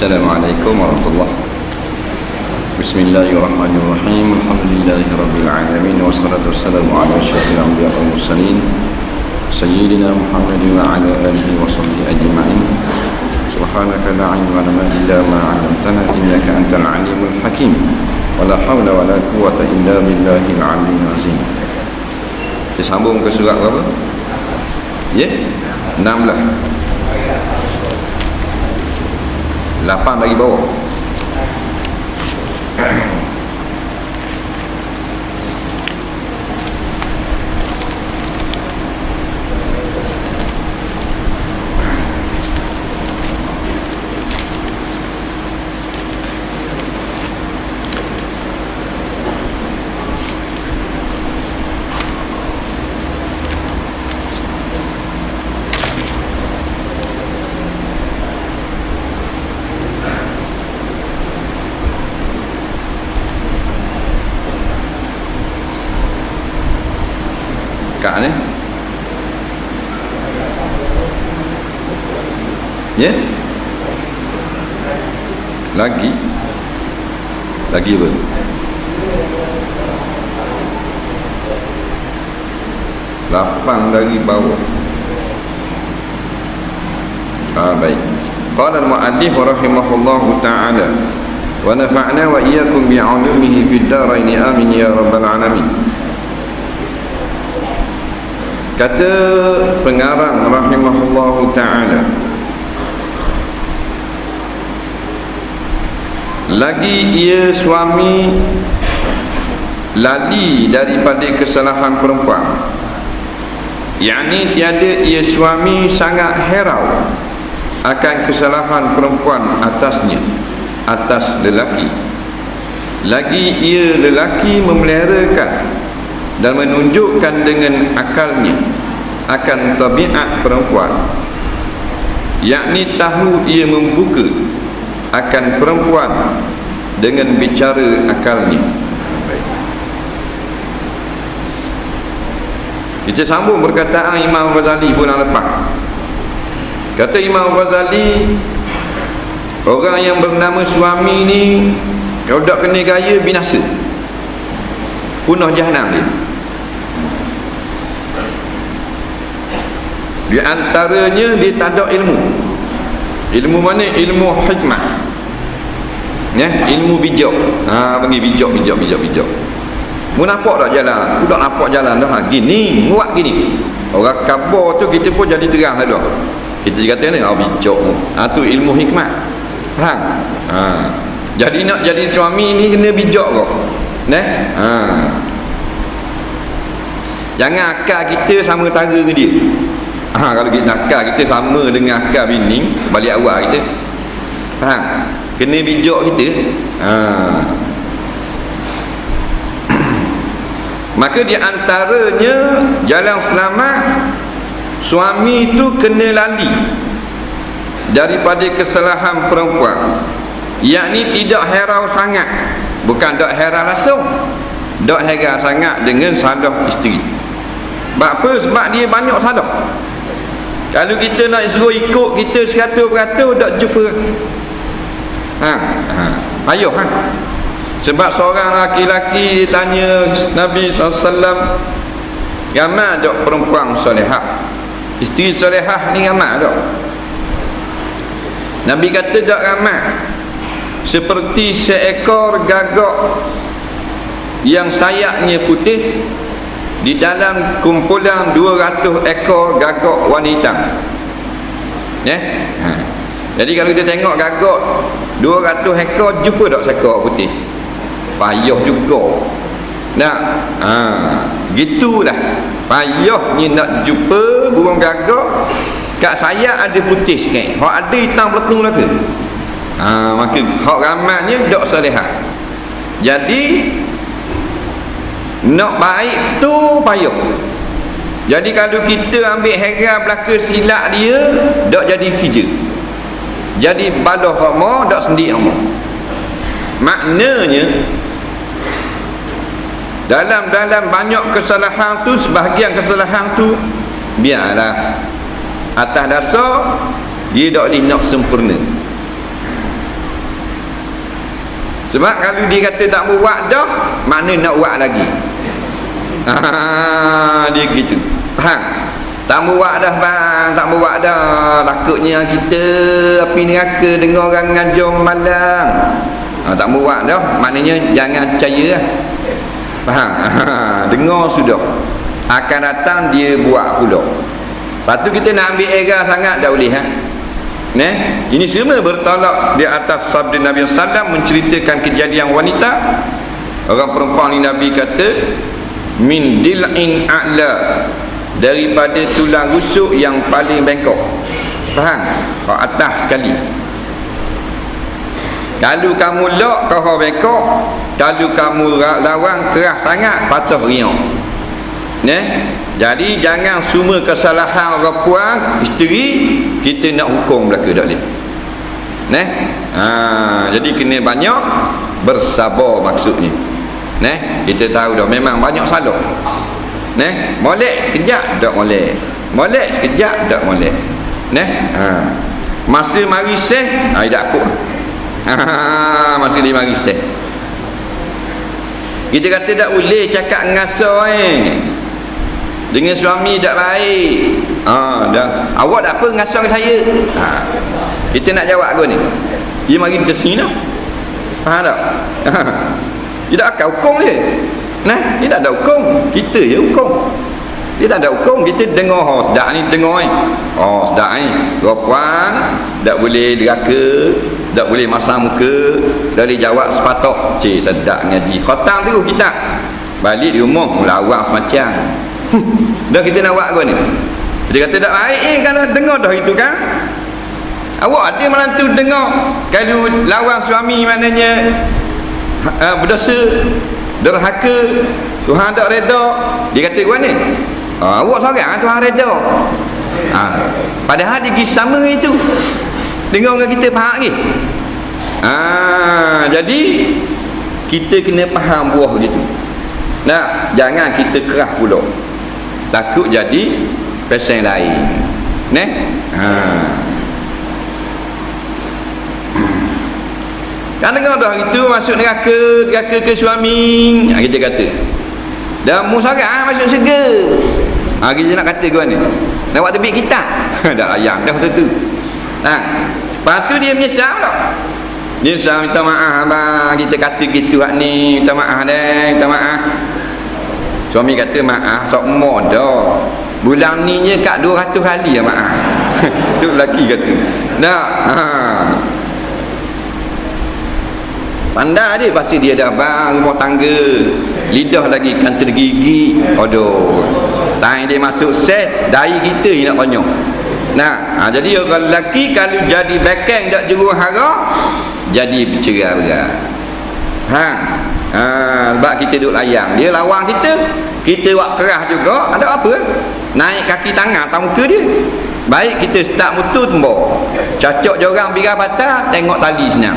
Assalamualaikum warahmatullahi wabarakatuh. Bismillahirrahmanirrahim. Alhamdulillahirabbil alamin wassalatu wassalamu ala asyrafil anbiya'i wal mursalin sayyidina Muhammadin wa ala alihi wa sahbihi ajma'in. Subhanaka la ilma lana illa ma 'allamtana innaka antal alimul hakim. Wala haula wala quwwata illa billahil aliyyil azim. Kita sambung ke surat berapa? Ya? 16. 8 bagi bawah. Kak ni ya lagi apa 8 dari bawah. Baik. Qala al-mu'allif rahimahullahu ta'ala wa nafa'na wa iyyakum bi'ulumihi fid darain amin ya rabbal alamin. Kata pengarang rahimahullahu ta'ala, lagi ia suami lali daripada kesalahan perempuan, yakni tiada ia suami sangat herau akan kesalahan perempuan atasnya, atas lelaki. Lagi ia lelaki memeliharakan dan menunjukkan dengan akalnya akan tabiat perempuan, yakni tahu ia membuka akan perempuan dengan bicara akalnya. Kita sambung perkataan Imam Ghazali bulan lepas. Kata Imam Ghazali, orang yang bernama suami ni kalau tak kena gaya binasa, punah jahanam dia. Di antaranya dia tak ada ilmu. Ilmu mana? Ilmu hikmah. Ya, ilmu bijak. Panggil bijak. Mu nampak tak jalan? Aku tak nampak jalan dah. Gini, buat gini. Orang khabar tu kita pun jadi terang dah. Kita kata ni, bijak. Tu ilmu hikmah. Faham? Jadi nak jadi suami ni kena bijak kau. Jangan akal kita sama tara ke dia. Kalau kita akal kita sama dengan akal bini balik awal kita, faham? Kena bijak kita. Maka di antaranya jalan selamat suami itu kena lali daripada kesalahan perempuan, yakni tidak herau sangat. Bukan tak heran langsung, tak heran sangat dengan salah isteri. Sebab apa? Sebab dia banyak salah. Kalau kita nak suruh ikut kita 100% tak jumpa. Ayuh. Sebab seorang laki-laki tanya Nabi SAW, ramai tak perempuan solehah? Isteri solehah ni ramai tak? Nabi kata tak ramai. Seperti seekor gagak yang sayapnya putih di dalam kumpulan 200 ekor gagak wanita. Jadi kalau kita tengok gagak 200 ekor, jumpa tak seekor putih? Payah juga. Gitulah payahnya nak jumpa burung gagak kat sayap ada putih sikit, hak ada hitam peletung lah ke. Maka hak ramainya tak salihah. Jadi nak baik tu payah. Jadi kalau kita ambil heran belaka silap dia, tak jadi kerja. Jadi balah sama, tak sendik sama. Maknanya dalam banyak kesalahan tu, sebahagian kesalahan tu biarlah atas dasar dia tak boleh nak sempurna. Sebab kalau dia kata tak buat dah, mana nak buat lagi. Dia gitu. Faham? Tak buat dah bang, tak buat dah. Takutnya kita api neraka dengar orang ngajar malam. Tak buat dah, maknanya jangan percaya lah. Faham? Dengar sudah. Akan datang dia buat pula. Lepas tu kita nak ambil era sangat tak boleh ini semua bertolak di atas sabda Nabi SAW menceritakan kejadian wanita. Orang perempuan ni Nabi kata min dil'in a'la, daripada tulang rusuk yang paling bengkok. Faham? Kau atas sekali. Kalau kamu lok kau bengkok, kalau kamu lawan keras sangat patah riang. Jadi jangan semua kesalahan orang puan isteri kita nak hukum belaka tak boleh. Jadi kena banyak bersabar maksudnya. Kita tahu dah memang banyak salah. Molek sekejap tak molek. Molek sekejap tak molek. Masa mari seh tak aku. Masa dia mari seh. Kita kata tak boleh cakap ngasar dengan suami tak baik. Dah. Awak tak apa ngasar dengan saya. Kita nak jawab ke ni? Dia mari ke sini dah. Faham tak? Dia tak akan hukum dia. Dia tak ada hukum. Kita je hukum. Dia tak ada hukum. Kita dengar sedap ni, dengar sedap ni. Perempuan tak boleh deraka, tak boleh masang muka, tak boleh jawab sepatah. Sedap ngaji. Khatam tu kita balik di rumah melawak semacam. Dah kita nak buat apa ni? Dia kata tak baik kalau dengar dah itu kan. Awak ada menantu dengar kalau lawan suami maknanya berdosa, derhaka, Tuhan tak reda. Dia kata gua ni. Awak seorang Tuhan reda. Padahal dia sama itu. Dengar dengan kita faham lagi. Jadi kita kena faham buah gitu. Jangan kita keras pula. Takut jadi pasal lain. Kan dengar dah itu masuk neraka ke suami. Kita kata dah musarah masuk syurga. Kita nak kata gua ni. Nak buat terbit kita. Dah ayam dah tentu. Lepas tu dia menyesal tak? Dia menyesal, minta maaf abang, kita kata gitu ni, minta maaf deh, minta maaf. Suami kata maaf sok dah. Bulan ni je kat 200 kali ya maaf. Tu lelaki kata. Pandai dia pasti dia dah bang rumah tangga. Lidah lagi kan tergigi. Aduh. Tang dia masuk set, dari kita ni nak konyol. Jadi orang lelaki kalau jadi bekeng tak juru hara, jadi bercerai berat. Sebab kita duduk layang, dia lawan kita buat keras juga, ada apa? Naik kaki tangan atas muka dia. Baik kita start motor tembok, cacok jorang biar patah, tengok tali senang.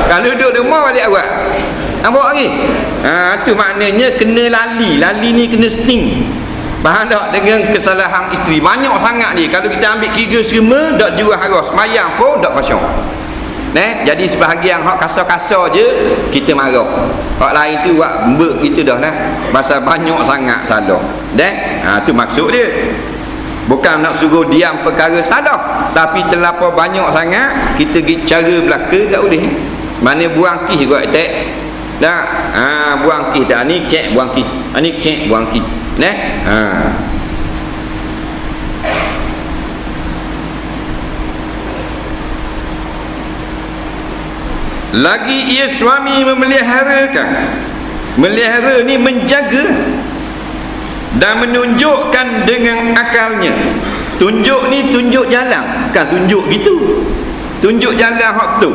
Kalau duduk rumah balik awak nampak lagi. Tu maknanya kena lali ni kena sting. Faham tak? Dengan kesalahan isteri banyak sangat ni. Kalau kita ambil kira semua tak jual haras, mayang pun tak kosong. Jadi sebahagian hak kasar-kasar je kita marah. Hak lain tu buat mbek kita dah lah. Pasal banyak sangat salah. Tu maksud dia. Bukan nak suruh diam perkara salah, tapi terlampau banyak sangat kita pergi cara belaka tak boleh. Mana buang kis juga tak. Buang kis tak ni cek buang kis. Ni cek buang kis. Lagi ia suami memeliharakan. Melihara ni menjaga dan menunjukkan dengan akalnya. Tunjuk ni tunjuk jalan, bukan tunjuk gitu. Tunjuk jalan hak tu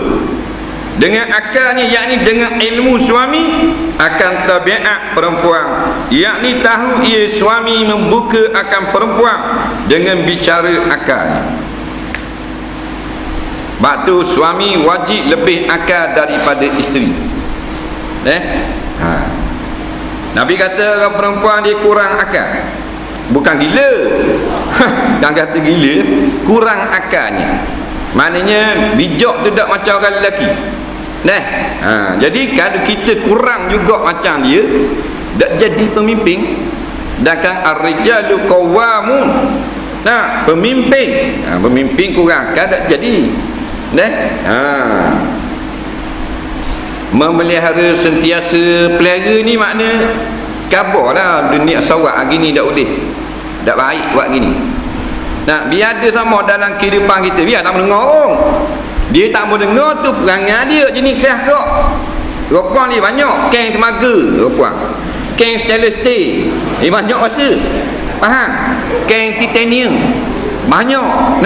dengan akalnya, yakni dengan ilmu suami akan tabiat perempuan, yakni tahu ia suami membuka akan perempuan dengan bicara akalnya. Sebab tu suami wajib lebih akal daripada isteri. Nabi kata orang perempuan dia kurang akal. Bukan gila. Kan kata gila, kurang akalnya. Maknanya bijak tu tak macam orang lelaki. Jadi kalau kita kurang juga macam dia, tak jadi pemimpin. Sedangkan ar-rijalu qawwamun. Pemimpin. Pemimpin kurang kan tak jadi. Memelihara sentiasa pelihara ni makna kabarlah dunia sawak gini tak boleh. Tak baik buat gini. Biar ada sama dalam kehidupan kita, biar tak mendengar orang. Dia tak mau dengar tu perangai dia jenis keras kok. Rokok ni banyak, keng temaga rokok. Keng stainless steel. Banyak masa. Faham? Keng titanium. Banyak.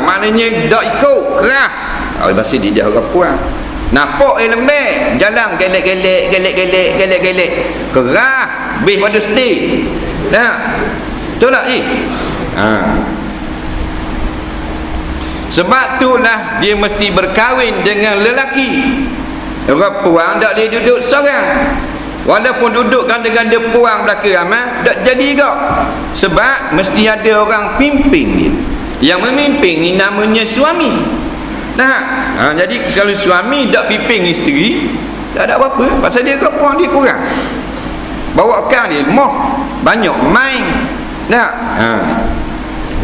Maknanya dak ikut keras. Bahasa dia rokok. Nampak lembek, jalan gelek-gelek. Keras, lebih pada steel. Betul tak Sebab itulah dia mesti berkahwin dengan lelaki. Orang puang tak boleh duduk seorang. Walaupun dudukkan dengan dia puang belaka ramai, tak jadi juga. Sebab mesti ada orang pimpin dia. Yang memimpin ni namanya suami. Jadi kalau suami tak pimpin isteri, tak ada apa-apa. Pasal dia ke puang dia kurang. Bawakan dia moh banyak main.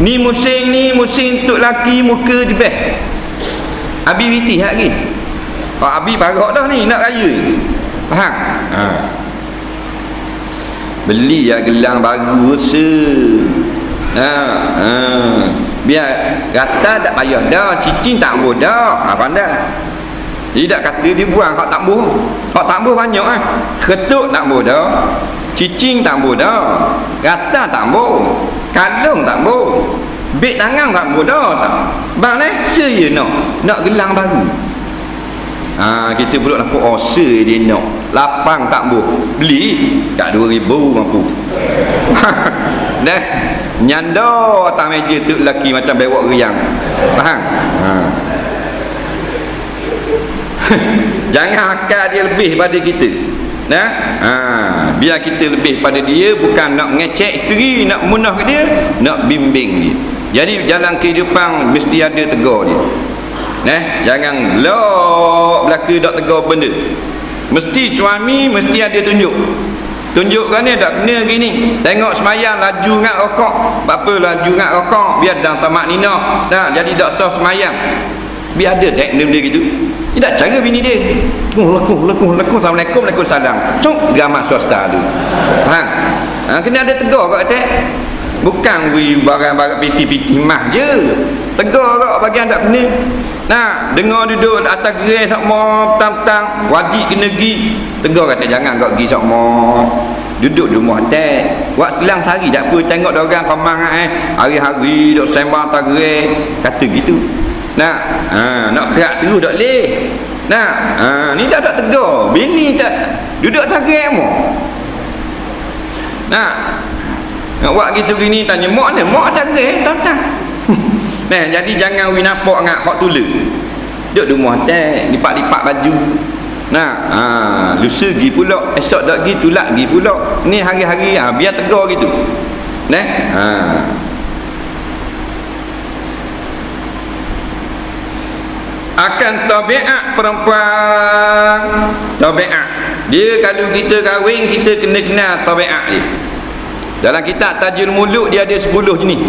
Ni musim untuk laki muka di beh. Abi biti lagi. Abi barak dah ni nak raya. Faham? Beli gelang baru biar kata tak payah dah, cicing tak boleh dah. Pandai. Dia tak kata dia buang hak tak boleh. Hak tak boleh banyak ketuk tak boleh dah. Cicing tak boleh dah. Kata tak boleh. Kalung tak boleh. Beg tangan tak boleh dah. Bang saya nak gelang baru. Kita pula nak puasa dia nak. Lapang tak boleh. Beli kat 2,000 mampu. Nyanda atas meja tu lelaki macam bewak riang. Faham? Jangan akal dia lebih pada kita. Biar kita lebih pada dia, bukan nak ngecek isteri, nak munah ke dia, nak bimbing dia. Jadi dalam kehidupan mesti ada tegur dia. Jangan lok belaka tak tegur benda. Mesti suami mesti ada tunjukkan dia tak kena gini. Tengok semayang laju ngat rokok. Apa laju ngat rokok biar dah tamak nina. Jadi tak sah semayang. Biar ada benda gitu. Dia tak cara bini dia. Lekung Assalamualaikum, Waalaikumsalam. Cuk drama swasta tu. Faham? Kena ada tegur kat atas. Bukan barang-barang piti-piti mah je. Tegur kat bagian tak kena. Dengar duduk atas gerai sama petang-petang wajib kena pergi. Tegur kata jangan kau pergi sama. Duduk di rumah atas. Buat selang sehari tak apa, tengok dia orang komang hari-hari duk sembang atas gerai. Kata gitu. Nak kerak terus tak boleh. Ni tak ada tegur. Bini tak duduk atas gerai mo. Nak buat gitu gini tanya mak ni, mak atas gerai tak. Jadi jangan nampak ngak hak tula. Duduk di rumah atas, lipat-lipat baju. Lusa pergi pula, esok tak pergi, tulak pergi pula. Ni hari-hari biar tegur gitu. Akan tabiat perempuan. Tabiat. Dia kalau kita kahwin, kita kena kenal tabiat dia. Dalam kitab Tajul Muluk dia ada 10 jenis.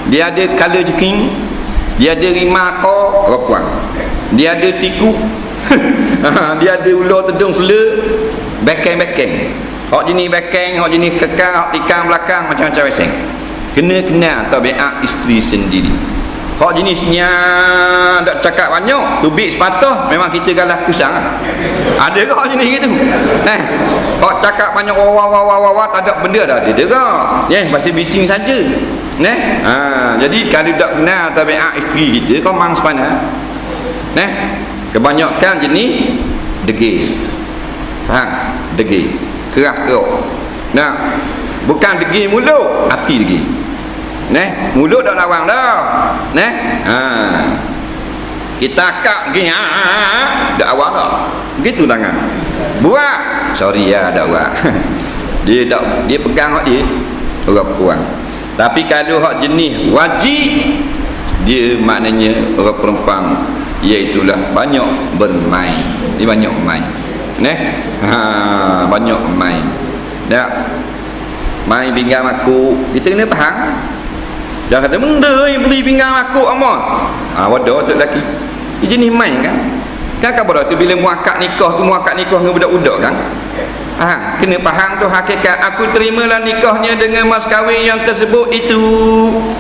Dia ada kala jeking, dia ada rimako perempuan, dia ada tiku, dia ada ular tedung sela, bekeng. Hak jenis bekeng, hak jenis kekal, hak tikam belakang, macam-macam beseng. Kena kenal tabiat isteri sendiri. Hak jenisnya tak cakap banyak, tubik sepatah, memang kita galah kusang. Ada ke hak jenis gitu? Hak cakap banyak wah tak ada benda dah ada ke? Masih bising saja. Jadi kalau tak kenal tabiat isteri kita, kau mang sepana. Kebanyakan jenis degil. Faham? Degil. Keras kerok. Bukan degil mulut, hati degil. Mulut dah lawang dah. Kita akak gini dak awak dah. Begitu tangan. Buat. Sorry dak awak. Dia pegang hak dia. Orang puang. Tapi kalau hak jenis wajib, dia maknanya orang perempuan iaitulah banyak bermain. Dia banyak main. Banyak main. Tak? Main pinggang makuk. Kita kena faham. Jangan kata benda yang beli pinggang makuk amat. Wadah tu lelaki. Dia jenis main kan. Kan pada tu bila muakad nikah dengan budak-budak kan. Kena faham tu hakikat. Aku terimalah nikahnya dengan mas kahwin yang tersebut itu.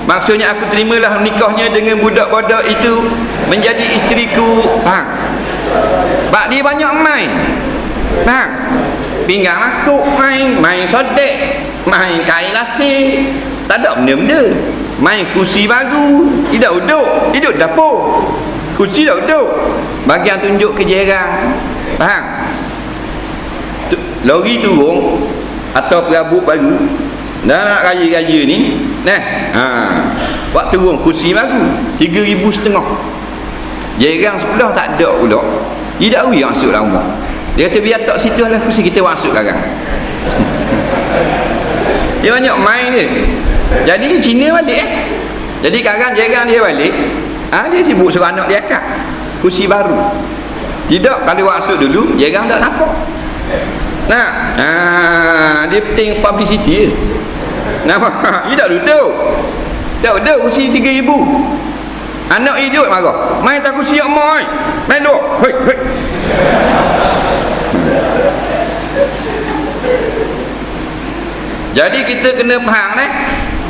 Maksudnya aku terimalah nikahnya dengan budak-budak itu menjadi isteriku. Faham? Sebab dia banyak main. Faham? Pinggang makuk main sodek, main kain lasik. Tak ada benda-benda. Main kursi baru. Tidak duduk dapur. Kursi dah duduk. Bagian tunjuk ke jiran. Faham? Lori turun atau perabot baru dah nak raya-raya ni buat turun kursi baru 3,500. Jiran sebelah tak ada pula. Dia tak ui masuk dalam rumah. Dia kata biar tak situ lah kursi kita masuk sekarang. Dia banyak main dia. Jadi Cina balik Jadi sekarang jiran dia balik dia sibuk suruh anak dia akak kursi baru. Tidak, kalau masuk dulu jiran tak nampak. Dia penting publicity. Nampak? Dia tak duduk kursi 3,000. Anak hidup marah. Main tak kursi yang main. Main duduk. Hei. Jadi kita kena faham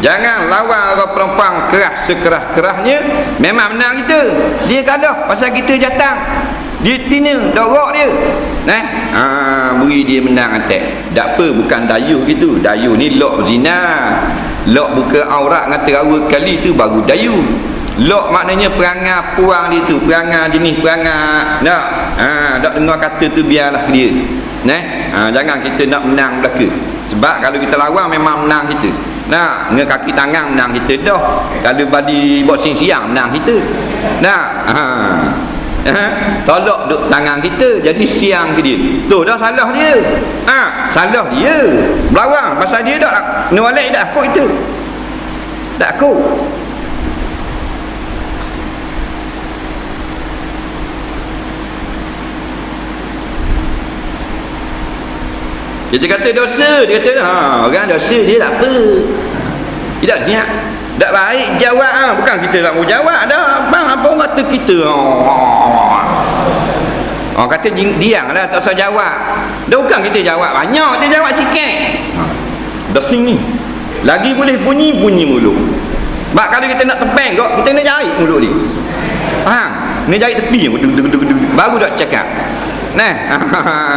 jangan lawan orang perempuan keras sekeras-kerasnya. Memang menang kita. Dia kalah pasal kita jatang. Dia tina, dorok dia. Beri dia menang attack. Tak apa, bukan dayuh gitu. Dayuh ni lok zina. Lok buka aurat dengan terawa kali tu baru dayuh. Lok maknanya perangai puang dia tu, perangai jenis perangai. Tak dengar kata tu biarlah dia. Jangan kita nak menang belaka. Sebab kalau kita lawan memang menang kita. Dengan kaki tangan menang kita dah. Kalau badi boxing siang menang kita. Tolak duk tangan kita jadi siang ke dia. Tu dah salah dia. Salah dia. Berlawan pasal dia dak nolak dak akut kita. Tak akut. Dia kata dosa, dia kata orang dosa dia tak apa. Tidak siap. Tak baik jawab bukan kita nak mau jawab dah. Bang apa orang kata kita? Kata diam lah tak usah jawab. Dah bukan kita jawab banyak, dia jawab sikit. Dasing ni. Lagi boleh bunyi mulut. Sebab kalau kita nak tebang kok, kita nak jari mulut dia. Faham? Ni jari tepi baru dak cakap.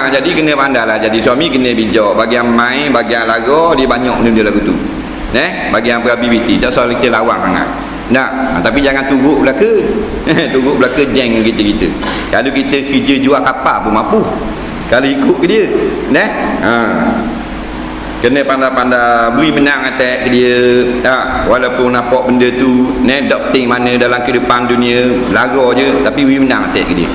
Jadi kena pandailah. Jadi suami kena bijak. Bagian main, bagian lagu dia banyak benda lagu tu. Bagian berabi-biti tak soal kita lawan sangat. Tapi jangan turut belaka. Turut belaka jeng kita. Kalau kita kerja jual kapal pun mampu. Kalau ikut ke dia. Kena pandai-pandai beri menang atas ke dia. Walaupun nampak benda tu tak penting mana dalam kehidupan dunia, lagu je tapi beri menang atas ke dia.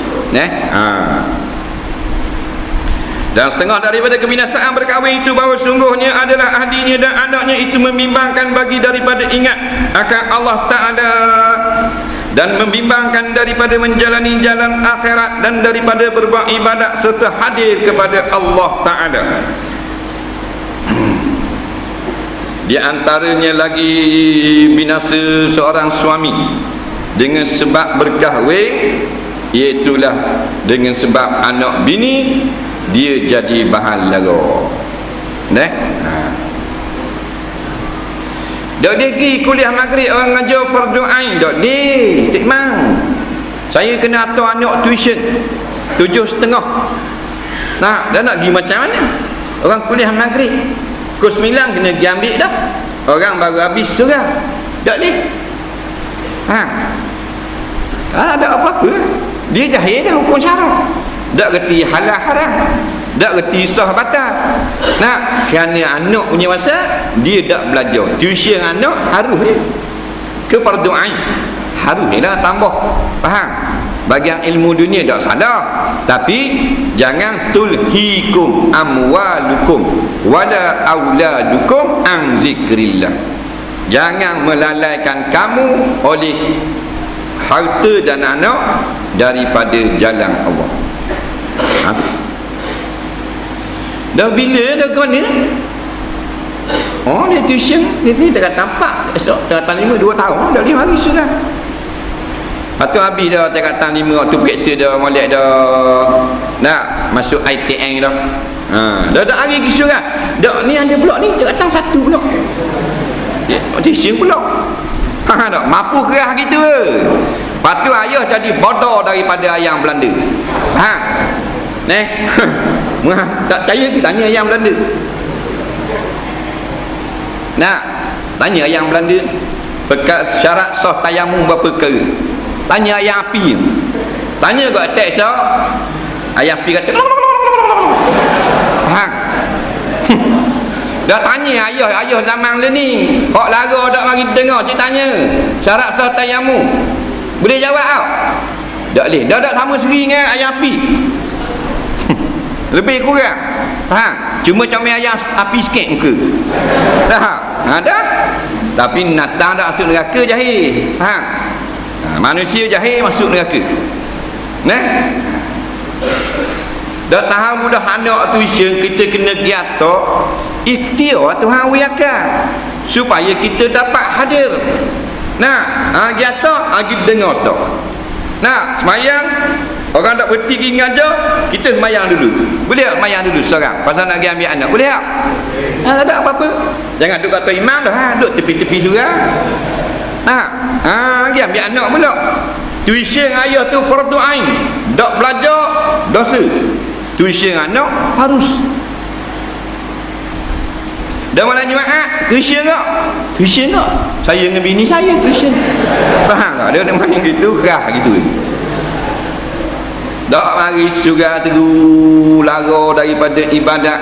Dan setengah daripada kebinasaan berkahwin itu bahawa sungguhnya adalah ahlinya dan anaknya itu membimbangkan bagi daripada ingat akan Allah Ta'ala dan membimbangkan daripada menjalani jalan akhirat dan daripada berbuat ibadat serta hadir kepada Allah Ta'ala. Di antaranya lagi binasa seorang suami dengan sebab berkahwin, iaitulah dengan sebab anak bini dia jadi bahan lara. Dak dia pergi kuliah maghrib orang ngajar fardu ain dak dia tak mau. Saya kena atur anak tuition 7.30. Dah nak pergi macam mana? Orang kuliah maghrib pukul 9 kena pergi ambil dah. Orang baru habis surah. Tak boleh. Ada apa-apa. Dia jahil dah hukum syarak. Tak reti halal haram. Tak reti sah batal. Kerana anak punya masa dia tak belajar. Tuition anak harus dia. Ke fardu ain. Harus dia dah tambah. Faham? Bagian ilmu dunia tak salah, tapi jangan tulhikum amwalukum wala auladukum an zikrillah. Jangan melalaikan kamu oleh harta dan anak daripada jalan Allah. Dah bila dah ke mana? Oh, dia tuition ni tak nampak. Esok tingkatan 5 2 tahun dah boleh mari sudah. Lepas tu habis dah tingkatan 5 waktu periksa dah molek dah nak masuk ITN dah. Dah hari kisah kan. Dak ni ada pula ni tingkatan 1 pula. Tuition pula. Dak mampu kerah gitu ke. Lepas tu ayah jadi bodoh daripada ayam Belanda. Tak percaya kita tanya ayam Belanda. Nak tanya ayam Belanda syarat sah tayamum berapa kali. Tanya ayam api. Tanya kat teks ayam api kata dah tanya ayah zaman ni hok lara dak mari dengar cik tanya syarat sah tayamum boleh jawab tau. Tak boleh. Dah sama seri dengan ayam api. Lebih kurang. Faham? Cuma comel ayam api sikit muka. Dah. Dah. Tapi natang tak masuk neraka jahil. Faham? Manusia jahil masuk neraka. Dah tahu mudah anak tuition kita kena giatok ikhtiar Tuhan wiakan supaya kita dapat hadir. Giatok kita dengar stok. Semayang orang tak berhenti pergi ngajar, kita semayang dulu. Boleh tak semayang dulu seorang pasal nak pergi ambil anak? Boleh tak? Tak ada apa-apa. Jangan duduk kata imam dah, duduk tepi-tepi seorang. Pergi ambil anak pula. Tuition ayah tu fardu ain. Tak belajar dosa. Tuition anak harus. Dah malam Jumaat tuition tak? Tuition tak? Saya dengan bini saya tuition. Faham tak? Dia nak main gitu, kerah gitu. Tak mari surah teru lara daripada ibadat.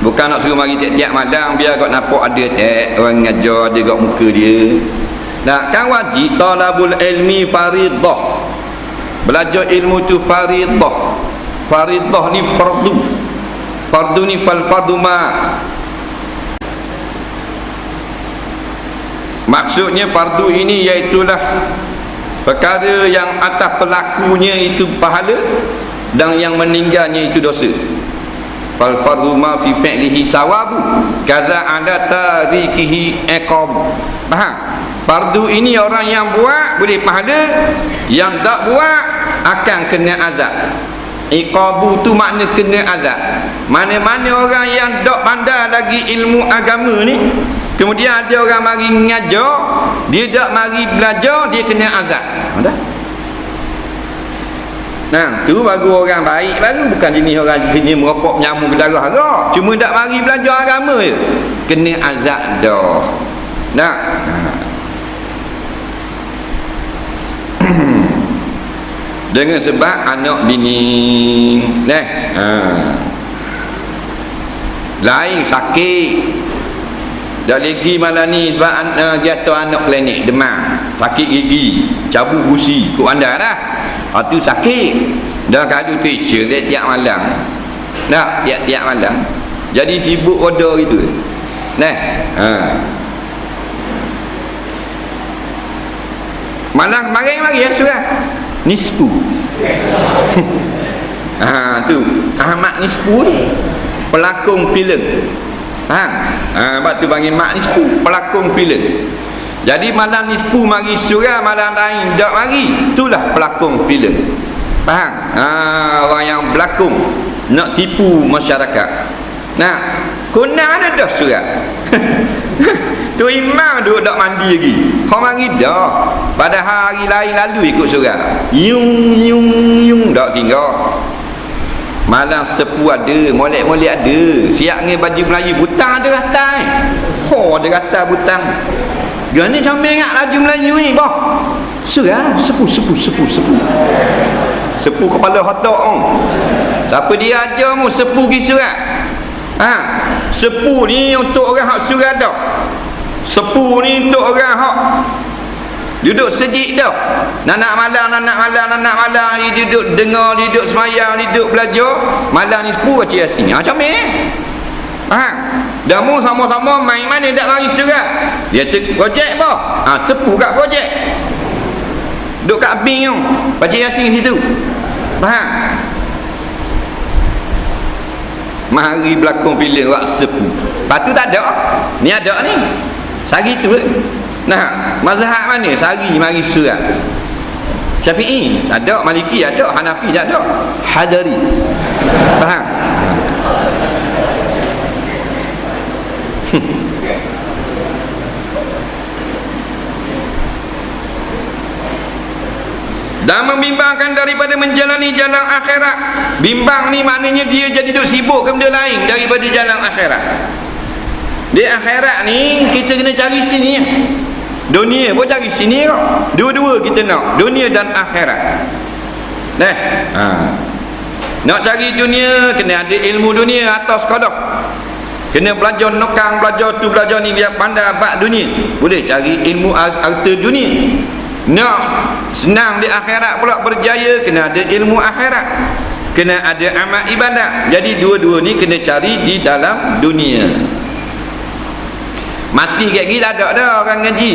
Bukan nak suruh mari tiap-tiap malam biar kau nampak ada orang ngajar dia kat muka dia. Kan wajib talabul ilmi faridah. Belajar ilmu tu faridah. Faridah ni fardu. Fardu ni fardu ma. Maksudnya fardu ini iaitulah perkara yang atas pelakunya itu pahala dan yang meninggalnya itu dosa. Fal fardu ma fi fi'lihi sawabu kaza ada tarikihi iqab. Faham? Fardu ini orang yang buat boleh pahala, yang tak buat akan kena azab. Iqabu tu makna kena azab. Mana-mana orang yang tak pandai lagi ilmu agama ni, kemudian ada orang mari ngajar, dia tak mari belajar, dia kena azab. Dah. Tu baru orang baik baru, bukan jenis orang jenis merokok menyamuk berdarah gerak. Cuma tak mari belajar agama je, kena azab dah. Dengan sebab anak bini lain sakit dah lagi malam ni sebab jatuh anak klinik demam, sakit gigi, cabut gusi kok anda dah. Tu sakit dah gaduh tuition tiap malam. Tiap-tiap malam jadi sibuk order gitu. Malam kemarin mari surah Nispu. Tu Ahmad Nispu ni pelakon filem. Sebab tu panggil Mak Nispu, pelakon filem. Jadi malam Nispu mari surah, malam lain tak mari, itulah pelakon filem. Faham? Orang yang berlakon nak tipu masyarakat. Kena ada dah surah. Tu imam duduk tak mandi lagi. Kau mari dah. Pada hari lain lalu ikut surah. Yung tak tinggal. Malam sepu ada, molek-molek ada. Siap dengan baju Melayu, butang ada ratai. Ada ratai butang. Gani comel ingat laju Melayu ni, boh. Surah, sepu. Sepu kepala hotok. Siapa dia ajar mu sepu pergi surat? Sepu ni untuk orang hak surat dah. Sepu ni untuk orang hak duduk sejik dah. Nak malam dia duduk dengar, dia duduk semayang, dia duduk belajar. Malam ni sepu baca Yasin. Comel. Dah mu sama-sama main mana tak mari surat. Dia tu projek apa? Sepuh kat projek. Duk kat Bing tu. Baca Yasin situ. Faham? Mari berlakon filem wak sepuh. Lepas tu tak ada. Ni ada ni. Sari tu. Nah, mazhab mana? Sari mari surat. Syafi'i tak ada, Maliki ada, Hanafi tak ada, Hadari. Faham? Dan membimbangkan daripada menjalani jalan akhirat. Bimbang ni maknanya dia jadi duk sibuk ke benda lain daripada jalan akhirat. Di akhirat ni kita kena cari sini. Dunia pun cari sini kok. Dua-dua kita nak, dunia dan akhirat. Nak cari dunia kena ada ilmu dunia atas sekolah. Kena belajar nokang, belajar tu, belajar ni, biar pandai bab dunia. Boleh cari ilmu harta dunia. Nak senang di akhirat pula berjaya, kena ada ilmu akhirat, kena ada amal ibadat. Jadi dua-dua ni kena cari di dalam dunia. Mati kat kita tak ada orang ngaji.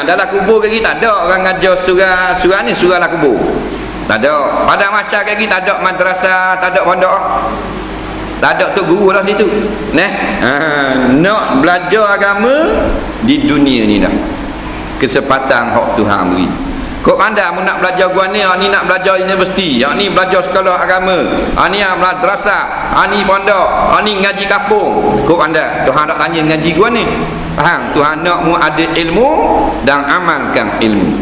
Dalam kubur kat kita tak ada orang ngajar surah ni, surah dalam kubur. Tak ada. Pada masa kat kita tak ada madrasah, tak ada pondok. Tak ada tok guru lah situ. Nak belajar agama di dunia ni dah. Kesempatan hak Tuhan beri. Kau pandai mu nak belajar gua ni nak belajar universiti, yang ni belajar sekolah agama, ni madrasah, ni pondok, ni ngaji kampung. Kau pandai, Tuhan tak tanya ngaji gua ni. Faham? Tuhan nak mu ada ilmu dan amalkan ilmu.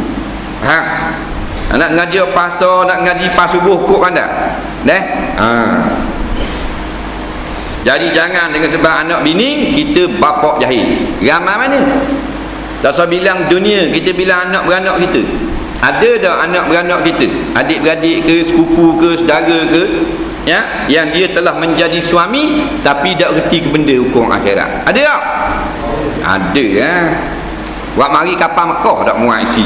Faham? Nak ngaji pasar, nak ngaji pas subuh, kau pandai. Jadi jangan dengan sebab anak bini kita bapak jahil. Ramai mana? Tak usah bilang dunia, kita bilang anak beranak kita. Ada dah anak beranak kita, adik-beradik ke, sepupu ke, saudara ke, ya, yang dia telah menjadi suami tapi tak reti ke benda hukum akhirat. Ada tak? Ada Wak mari kapal Mekah tak muat isi.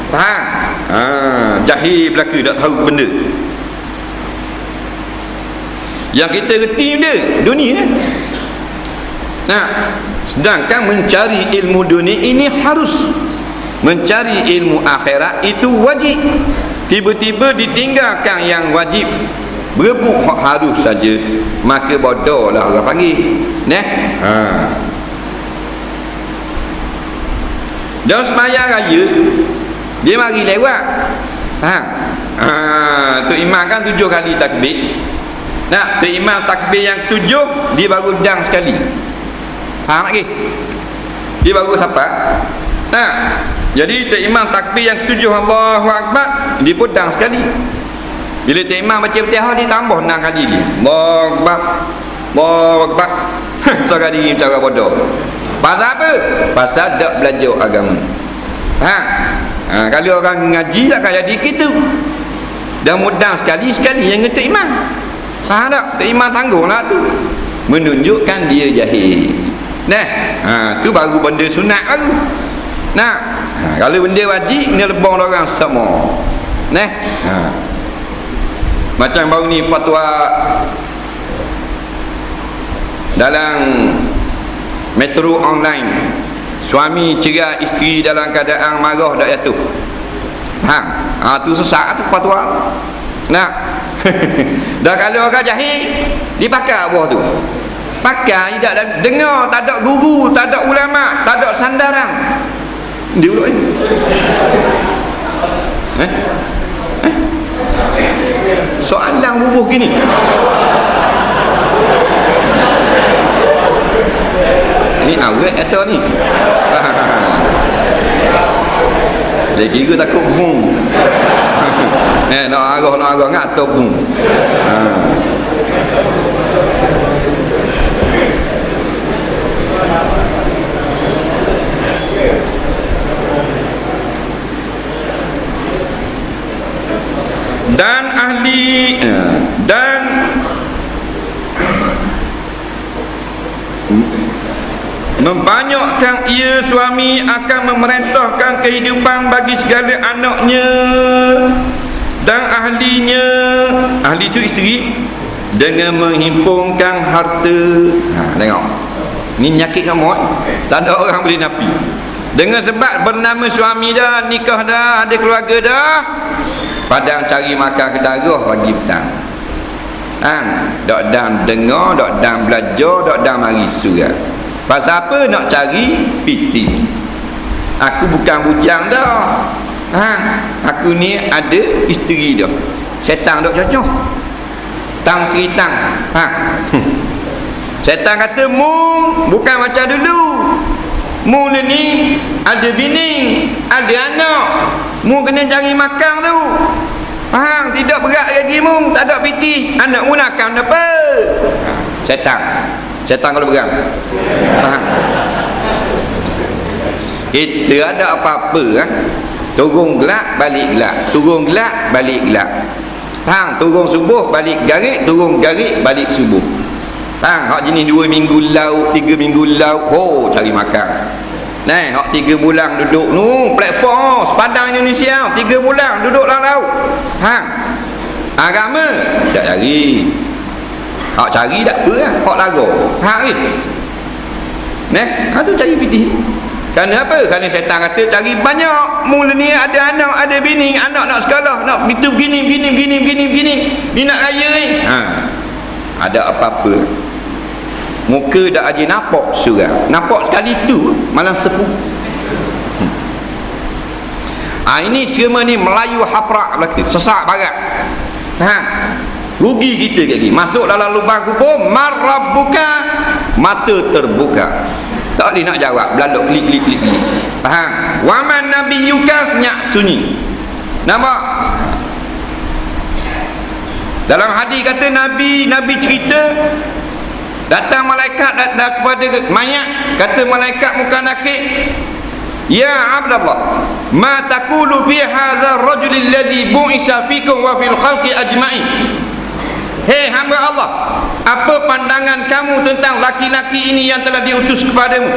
Faham? Jahil belaka, tak tahu benda. Yang kita reti benda dunia. Sedangkan mencari ilmu dunia ini harus. Mencari ilmu akhirat itu wajib. Tiba-tiba ditinggalkan yang wajib, berebut hak harus saja, maka bodoh lah orang panggil. Dan sembahyang raya dia mari lewat. Faham? Tu imam kan 7 kali takbir. Tu imam takbir yang 7 dia baru dang sekali. Faham lagi? Dia baru siapa? Jadi Tok Imam takbir yang 7 Allahu Akbar, dia pedang sekali. Bila Tok Imam baca Fatihah, dia tambah 6 kali dia. Allahu Akbar, Allahu Akbar. Suara diri cara bodoh. Pasal apa? Pasal tak belajar agama. Kalau orang ngaji tak kaya dikit tu. Dan mudang sekali-sekali yang Tok Imam. Faham tak? Tok Imam tanggunglah tu. Menunjukkan dia jahil. Tu baru benda sunat baru. Kalau benda wajib ni lebong orang semua. Macam baru ni fatwa dalam metro online, suami cerai isteri dalam keadaan marah dak jatuh. Tu sesat tu fatwa. Dah kalau orang jahil dipakai buah tu. Pakai tidak dengar, tak ada guru, tak ada ulama, tak ada sandaran. Dia pula ni. Soalan bubuh gini. Ni awet atau ni? Lagi ke takut bung. Nak arah ngak atau bung. Dan ahli dan membanyakkan ia suami akan memerintahkan kehidupan bagi segala anaknya dan ahlinya. Ahli itu isteri, dengan menghimpunkan harta. Tengok Ni penyakit kamu. Tak ada orang boleh napi. Dengan sebab bernama suami dah, nikah dah, ada keluarga dah, padang cari makan ke darah pagi petang. Dok dam dengar, dok dam belajar, dok dam mari surat. Pasal apa nak cari piti? Aku bukan bujang dah. Aku ni ada isteri dah. Syaitan dok cocok. Tang seritang. Syaitan kata mung bukan macam dulu. Mung ni ada bini, ada anak. Mung kena cari makan tu. Faham? Tidak berat lagi mung, tak ada piti. Anak mu nakam apa? Syaitan kalau berat. Faham? Kita ada apa-apa turun gelap balik gelap, turun gelap balik gelap. Faham? Turun subuh balik garik, turun garik balik subuh. Faham? Hak jenis 2 minggu laut, 3 minggu laut, cari makan. Nah, hak 3 bulan duduk nu platform sepadang Indonesia, 3 bulan duduk dalam laut. Agama tak cari. Hak cari tak apa lah, hak lagu. Faham ni? Tu cari piti. Kerana apa? Kerana syaitan kata cari banyak. Mula ni ada anak, ada bini, anak nak sekolah, nak itu begini. Ni nak raya ni. Ada apa-apa. Muka dah aja nampak surat. Nampak sekali tu malah sepuh. Ini semua ni Melayu haprak belaka, sesak barat. Rugi kita lagi. Masuk dalam lubang kubur, marabbuka, mata terbuka. Tak boleh nak jawab, belaluk klik. Faham? Waman nabiyyuka, senyap sunyi. Nampak? Dalam hadis kata Nabi cerita, datang malaikat datang kepada mayat, kata malaikat muka nakik, ya Abdullah, ma taqulu fi hadzal rajul alladhi bu'isa fikum wa fil khalqi ajma'in. Hei hamba Allah, apa pandangan kamu tentang laki-laki ini yang telah diutus kepadamu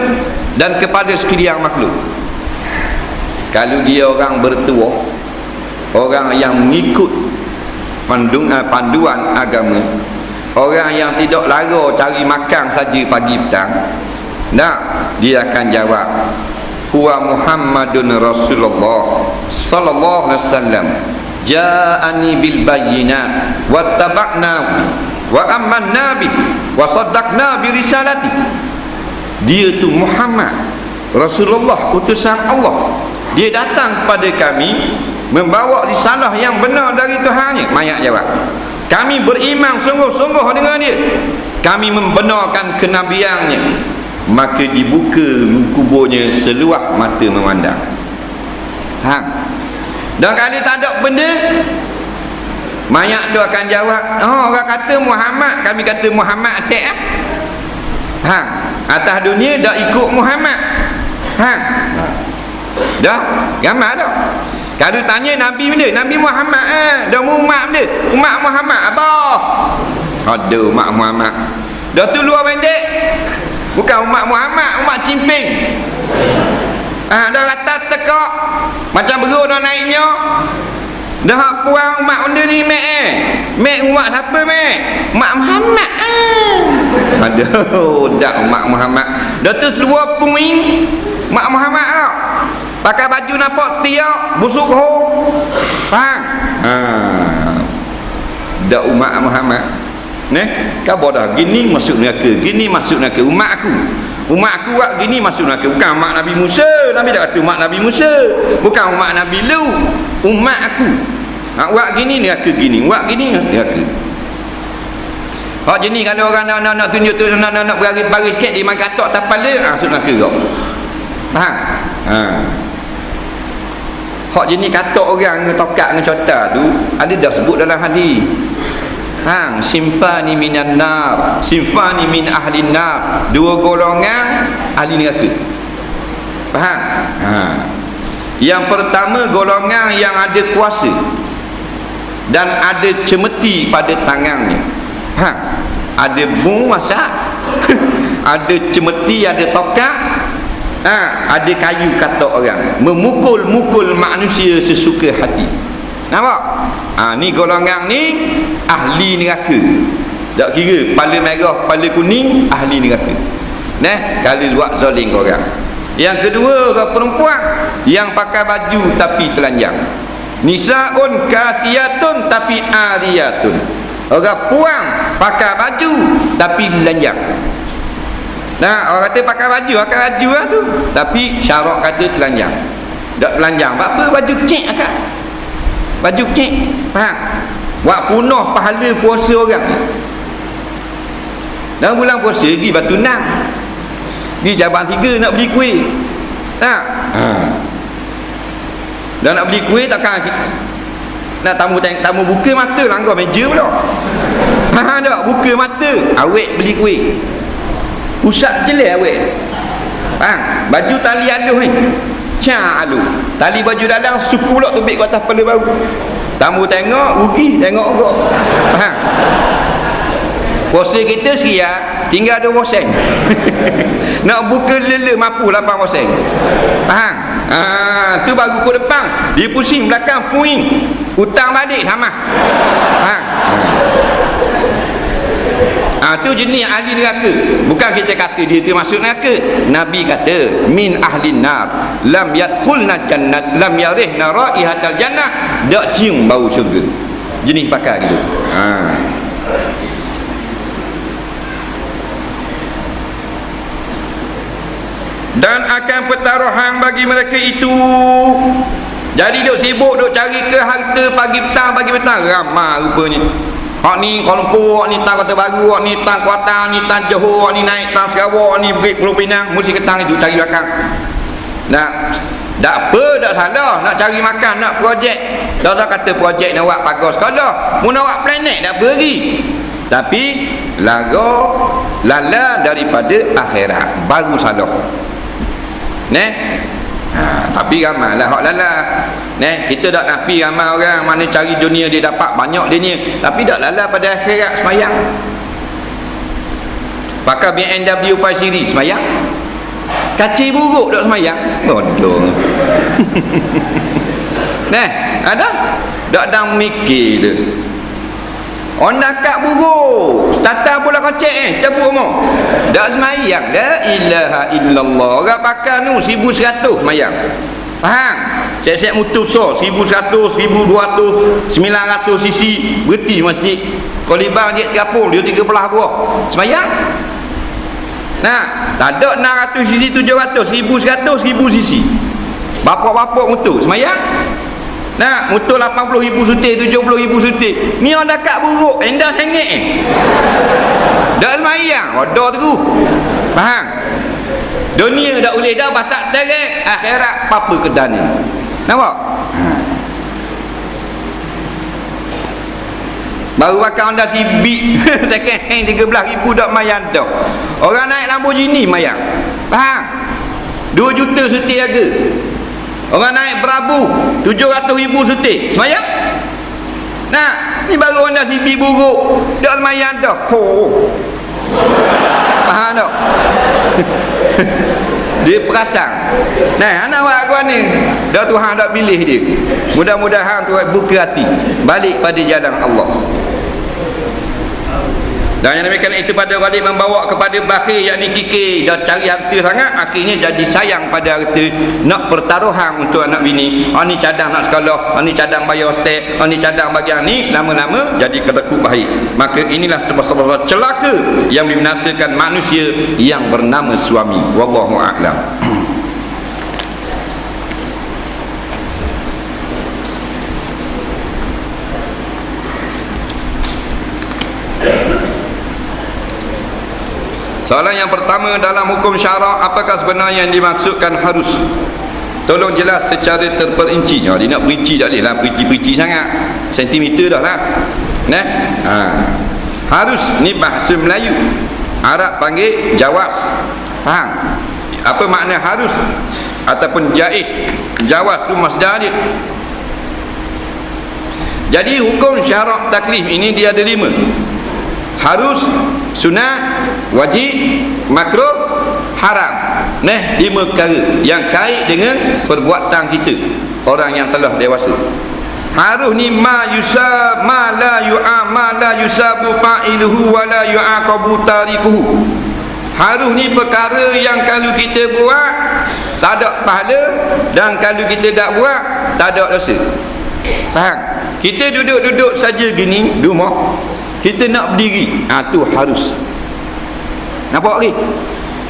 dan kepada sekalian makhluk? Kalau dia orang bertuah, orang yang mengikut panduan agama, orang yang tidak lara cari makan saja pagi petang, dia akan jawab, huwa Muhammadun Rasulullah sallallahu alaihi wasallam, ja'ani bil bayyinat wattaba'na wa amanna bi wa saddaqna bi risalati. Dia tu Muhammad Rasulullah, utusan Allah. Dia datang kepada kami membawa risalah yang benar dari Tuhannya. Mayat jawab, kami beriman sungguh-sungguh dengan dia, kami membenarkan kenabiannya. Maka dibuka kuburnya seluak mata memandang. Dan kalau tak ada benda, mayat tu akan jawab, orang kata Muhammad, kami kata Muhammad atek atas dunia dah ikut Muhammad. Dah gambar dah. Kalau tanya Nabi benda, Nabi Muhammad dah umat benda, umat Muhammad abah. Ada umat Muhammad. Dah tu luar pendek. Bukan umat Muhammad, umat cimping. Dah rata tekak macam beruk dah naiknya. Dah puang umat benda ni mek umat siapa mek? Umat Muhammad. Aduh, dak umat Muhammad. Dah tu seluar puing umat Muhammad tau. Pakai baju nampak tiak, busuk ho. Faham? Dak umat Muhammad. Kau dah gini masuk neraka, gini masuk neraka. Umat aku buat gini masuk neraka. Bukan umat Nabi Musa. Nabi dah kata umat Nabi Musa, bukan umat Nabi Lu. Umat aku buat gini neraka, gini buat gini neraka. Hak jenis kalau orang nak tunjuk tu, nak baris sikit dia makan katok tapala, masuk neraka kau. Faham? Hak jenis katok orang dengan tokat dengan cota tu ada dah sebut dalam hadis. Simfani minan nar, simfani min ahli nar. 2 golongan ahli neraka. Faham? Yang pertama golongan yang ada kuasa dan ada cemeti pada tangannya. Ada bung masak, ada cemeti, ada tokat, ada kayu kata orang, memukul-mukul manusia sesuka hati. Nampak? Ni golongan ni ahli neraka. Tak kira kepala merah, kepala kuning, ahli neraka. Kalau buat zalim ke orang. Yang kedua, ke perempuan yang pakai baju tapi telanjang. Nisaun kasiyatun tapi ariyatun. Orang puang pakai baju tapi telanjang. Orang kata pakai baju lah tu, tapi syarak kata telanjang. Tak telanjang, apa baju kecil akak. Baju kecil, faham? Buat punah pahala puasa orang. Dalam bulan puasa pergi Batu Nang, di Jabang 3 nak beli kuih. Tak? Dan nak beli kuih takkan nak tamu buka mata langgar meja pula. Faham tak? Buka mata, awek beli kuih. Pusat jelek awek. Faham? Baju tali aluh ni. Aluh. Tali baju dalam suku pula tubik ke atas kepala baru. Tamu tengok, rugi, tengok juga. Faham? Puasa kita sekian, tinggal 2%. Nak buka lela mampu 8%. Faham? Tu baru ke depan, dia pusing belakang puing. Hutang balik sama. Faham? Tu jenis ahli neraka. Bukan kita kata dia tu masuk neraka. Nabi kata min ahlin nar lam yadkhulna jannat lam yarihna raihatal jannah, dak cium bau syurga. Jenis pakar gitu. Dan akan pertaruhan bagi mereka itu. Jadi duk sibuk duk cari ke harta pagi petang ramai rupanya. Hak ni Kuala Lumpur, hak ni Tan Kota Baru, hak ni Tan Kuantan, ni Tan Johor, hak ni naik Tan Sarawak, hak ni pergi Pulau Pinang, mesti ketang itu cari makan. Tak apa, tak salah nak cari makan, nak projek. Tak usah kata projek nak buat pagar sekolah, mau nak buat planet tak pergi. Tapi lala daripada akhirat baru salah. Tapi ramai lah hak lala. Kita tak nafi ramai orang mana cari dunia dia dapat banyak dunia, tapi tak lala pada akhirat semayang. Pakai BMW Pai Siri semayang. Kacir buruk tak semayang. Bodoh. Ada? Tak dang mikir tu. Onda kat buruk, tata pula kocek cabut rumah. Tak semayang. La ilaha illallah. Orang pakai nu 1100 semayang. Faham? Siap-siap mutu besar 1100, 1200, 900 cc berhenti masjid. Kolibang dia terapung, dia 13 buah semayang. Tak ada 600 cc, 700, 1100, 1000 cc. Bapak-bapak mutu semayang. Motor 80,000 sutik, 70,000 sutik. Ni orang dekat buruk, endah sengit dah semayang, wadah tu. Faham? Dunia tak boleh dah basak terek, akhirat apa kedan ni. Nampak? Baru bakal Honda Civic second hand 13,000 dak mayan dah. Orang naik Lamborghini mayang. Faham? 2 juta sutik harga. Orang naik Bravo 700,000 sutik semayang. Ni baru Honda Civic buruk dak mayan dah. Faham tak? Dia perasan. Anak buat aku ni dah Tuhan dak pilih dia. Mudah-mudahan Tuhan buka hati balik pada jalan Allah. Dan yang demikian itu pada balik membawa kepada bakhil, yakni kikir, dah cari harta sangat, akhirnya jadi sayang pada harta, nak pertaruhan untuk anak bini. Ni cadang nak sekolah, ni cadang bayar hostel, ni cadang bagian ni, lama-lama jadi ketekuk baik. Maka inilah sebab-sebab celaka yang membinasakan manusia yang bernama suami. Wallahu a'lam. Soalan yang pertama, dalam hukum syarak apakah sebenarnya yang dimaksudkan harus? Tolong jelas secara terperinci. Dia nak perinci tak boleh lah, perinci sangat, sentimeter dah lah. Harus ni bahasa Melayu, Arab panggil jawaz. Faham? Apa makna harus ataupun jaiz? Jawaz tu masdar dia. Jadi hukum syarak taklif ini dia ada 5. Harus, sunat, wajib, makruh, haram. 5 perkara yang kait dengan perbuatan kita, orang yang telah dewasa. Harus ni ma yusab ma la yu'a ma la yusabu fa'iluhu wa la yu'aqabu tarikuhu. Harus ni perkara yang kalau kita buat tak ada pahala, dan kalau kita tak buat tak ada dosa. Faham? Kita duduk-duduk saja gini di rumah, kita nak berdiri, tu harus. Nampak lagi?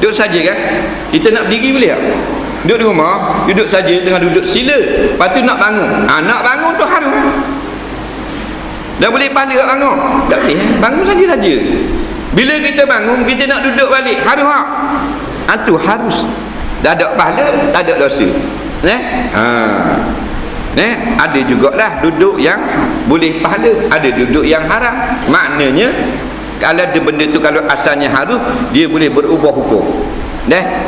Duduk saja kan? Kita nak berdiri boleh tak? Duduk di rumah, duduk saja, tengah duduk sila, lepas tu nak bangun. Nak bangun tu harus. Dah boleh pahala tak bangun? Tak boleh, bangun saja-saja. Bila kita bangun, kita nak duduk balik, harus tak? Tu harus. Dah ada pahala, tak ada dosa. Ada jugalah duduk yang boleh pahala, ada duduk yang haram. Maknanya kalau ada benda tu, kalau asalnya harus, dia boleh berubah hukum,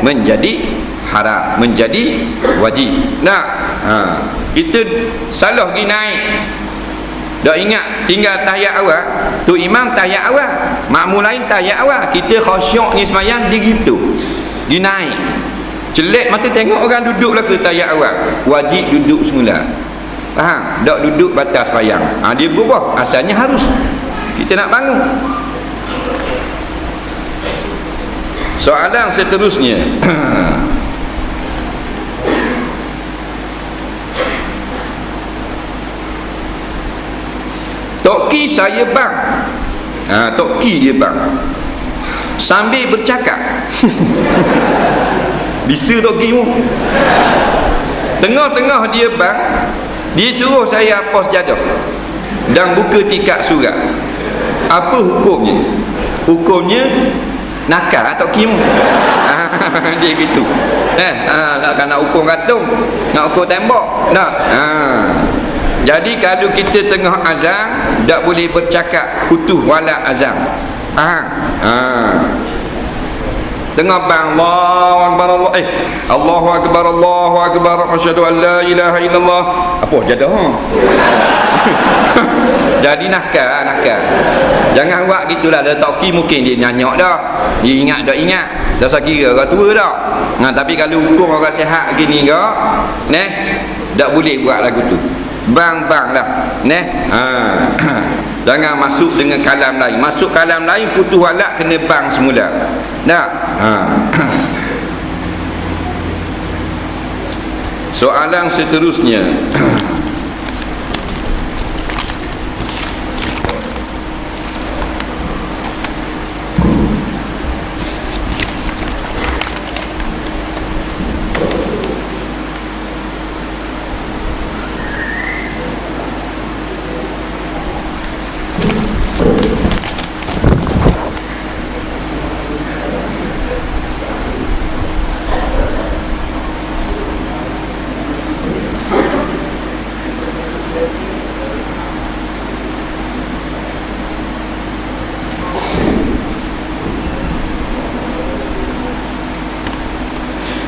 menjadi haram, menjadi wajib. Kita salah pergi naik, dah ingat tinggal tahiyat awal, tu imam tahiyat awal, makmum lain tahiyat awal, kita khusyuk ni semayang di gitu, di naik, celek mata tengok orang duduk lah ke tahiyat awal, wajib duduk semula. Faham? Tak duduk batas semayang. Dia berubah, asalnya harus. Kita nak bangun. Soalan seterusnya. Toki saya bang. Toki dia bang. Sambil bercakap. Bisa toki mu. Tengah-tengah dia bang, dia suruh saya hapus jadah dan buka tikar surat. Apa hukumnya? Hukumnya nakal atau kim. Dia gitu. Nak ukur gantung, nak ukur tembok, nak. Jadi kalau kita tengah azan, tak boleh bercakap putus wala azan. Tengah bang, Allahu akbar, Allahu akbar, Allahu akbar, asyhadu an la ilaha illallah. Apa jadah? Jadi nakal. Jangan buat gitulah. Dia toki mungkin dia nyanyak dah, dia ingat dah ingat, dah kira orang tua dah. Tapi kalau hukum orang sihat gini ke, tak boleh buat lagu tu. Bang lah. Jangan masuk dengan kalam lain. Masuk kalam lain putus walak, kena bang semula. Tak? Soalan seterusnya.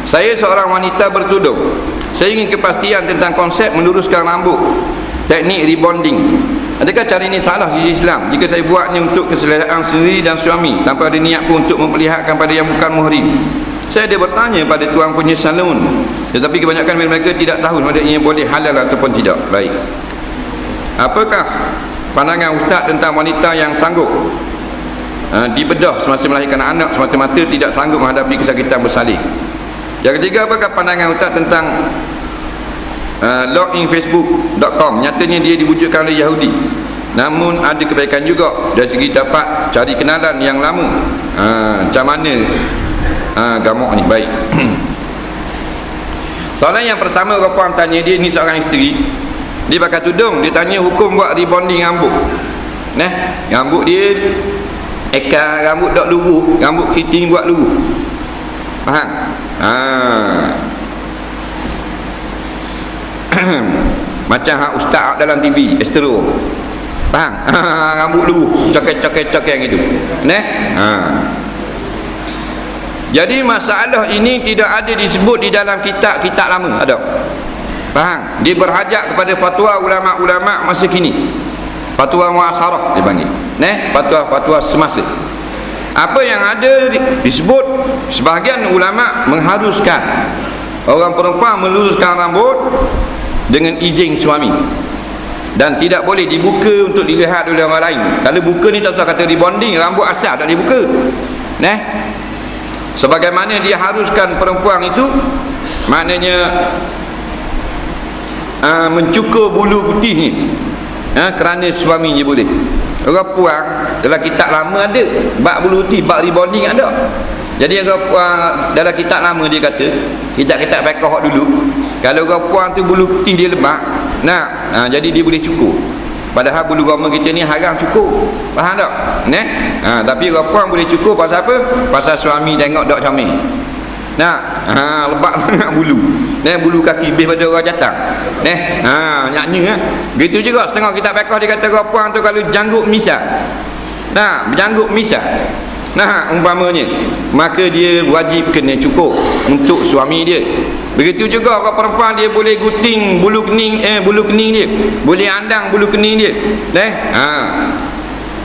Saya seorang wanita bertudung. Saya ingin kepastian tentang konsep meluruskan rambut, teknik rebonding. Adakah cara ini salah sisi Islam jika saya buatnya untuk keselesaan sendiri dan suami tanpa ada niat pun untuk memperlihatkan pada yang bukan muhrim? Saya ada bertanya pada tuan punya salon, tetapi kebanyakan mereka tidak tahu sama ada ia boleh halal ataupun tidak. Baik. Apakah pandangan ustaz tentang wanita yang sanggup dibedah semasa melahirkan anak semata-mata tidak sanggup menghadapi kesakitan bersalin? Yang ketiga, apakah pandangan ustaz tentang login facebook.com? Nyatanya dia diwujudkan oleh Yahudi, namun ada kebaikan juga dari segi dapat cari kenalan yang lama. Macam mana gamuk ni? Baik. Soalan yang pertama, orang tanya dia, ni seorang isteri, dia pakai tudung, dia tanya hukum buat rebonding rambut. Rambut dia ekar, rambut tak luruh, rambut keriting buat luruh. Faham? Macam ustaz dalam TV Astro. Faham? Rambut luruh, cokek gitu. Jadi masalah ini tidak ada disebut di dalam kitab-kitab lama. Ada. Faham? Dia berhajat kepada fatwa ulama-ulama masa kini. Fatwa muasarah dipanggil. Fatwa semasa. Apa yang ada disebut, sebahagian ulama mengharuskan orang perempuan meluruskan rambut dengan izin suami, dan tidak boleh dibuka untuk dilihat oleh orang lain. Kalau buka ni tak usah kata rebonding, rambut asal tak dibuka. Sebagaimana dia haruskan perempuan itu, maknanya mencukur bulu putih ni, kerana suaminya boleh. Orang puang dalam kitab lama ada bab bulu putih, bab rebonding ada. Jadi orang puang dalam kitab lama dia kata, kitab-kitab fiqh dulu, kalau orang puang tu bulu putih dia lemak, jadi dia boleh cukur. Padahal bulu roma kita ni haram cukur. Faham tak? Tapi orang puang boleh cukur pasal apa? Pasal suami tengok dak comel. Lebat sangat bulu. Bulu kaki lebih pada orang jatang. Nyaknya gitu juga setengah kitab fiqh dia kata orang puang tu kalau janggut misah. Berjanggut misah. Umpamanya, maka dia wajib kena cukur untuk suami dia. Begitu juga orang perempuan dia boleh guting bulu kening dia, boleh andang bulu kening dia.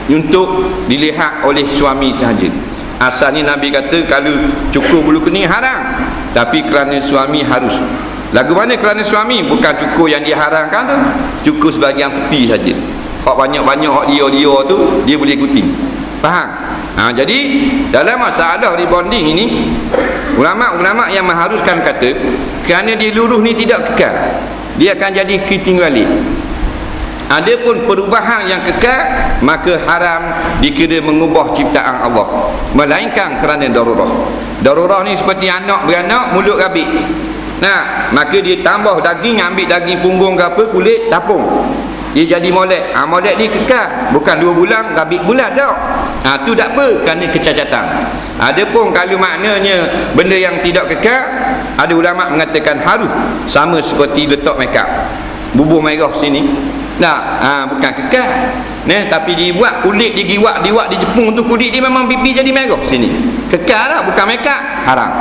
Untuk dilihat oleh suami sahaja. Asalnya Nabi kata kalau cukur bulu kening haram, tapi kerana suami harus. Lagu mana kerana suami? Bukan cukur yang diharamkan tu, cukur sebahagian tepi saja. Hak banyak-banyak hak dia tu dia boleh guting. Faham? Jadi dalam masalah rebonding ini, ulama-ulama yang mengharuskan kata kerana dia luruh ni tidak kekal, dia akan jadi khiting balik. Adapun perubahan yang kekal, maka haram dikira mengubah ciptaan Allah, melainkan kerana darurah. Darurah ni seperti anak beranak, mulut rabik. Maka dia tambah daging, ambil daging punggung ke apa, kulit tapung, dia jadi molek. Molek ni kekal, bukan 2 bulan rabik bulan dah. Tu tak apa, kerana kecacatan. Adapun kalau maknanya benda yang tidak kekal, ada ulama mengatakan harus sama seperti letak makeup, bubur merah sini. Bukan kekal. Tapi dibuat kulit digiwak di Jepun tu, kulit dia memang pipi jadi merah sini. Kekal lah, bukan makeup. Haram.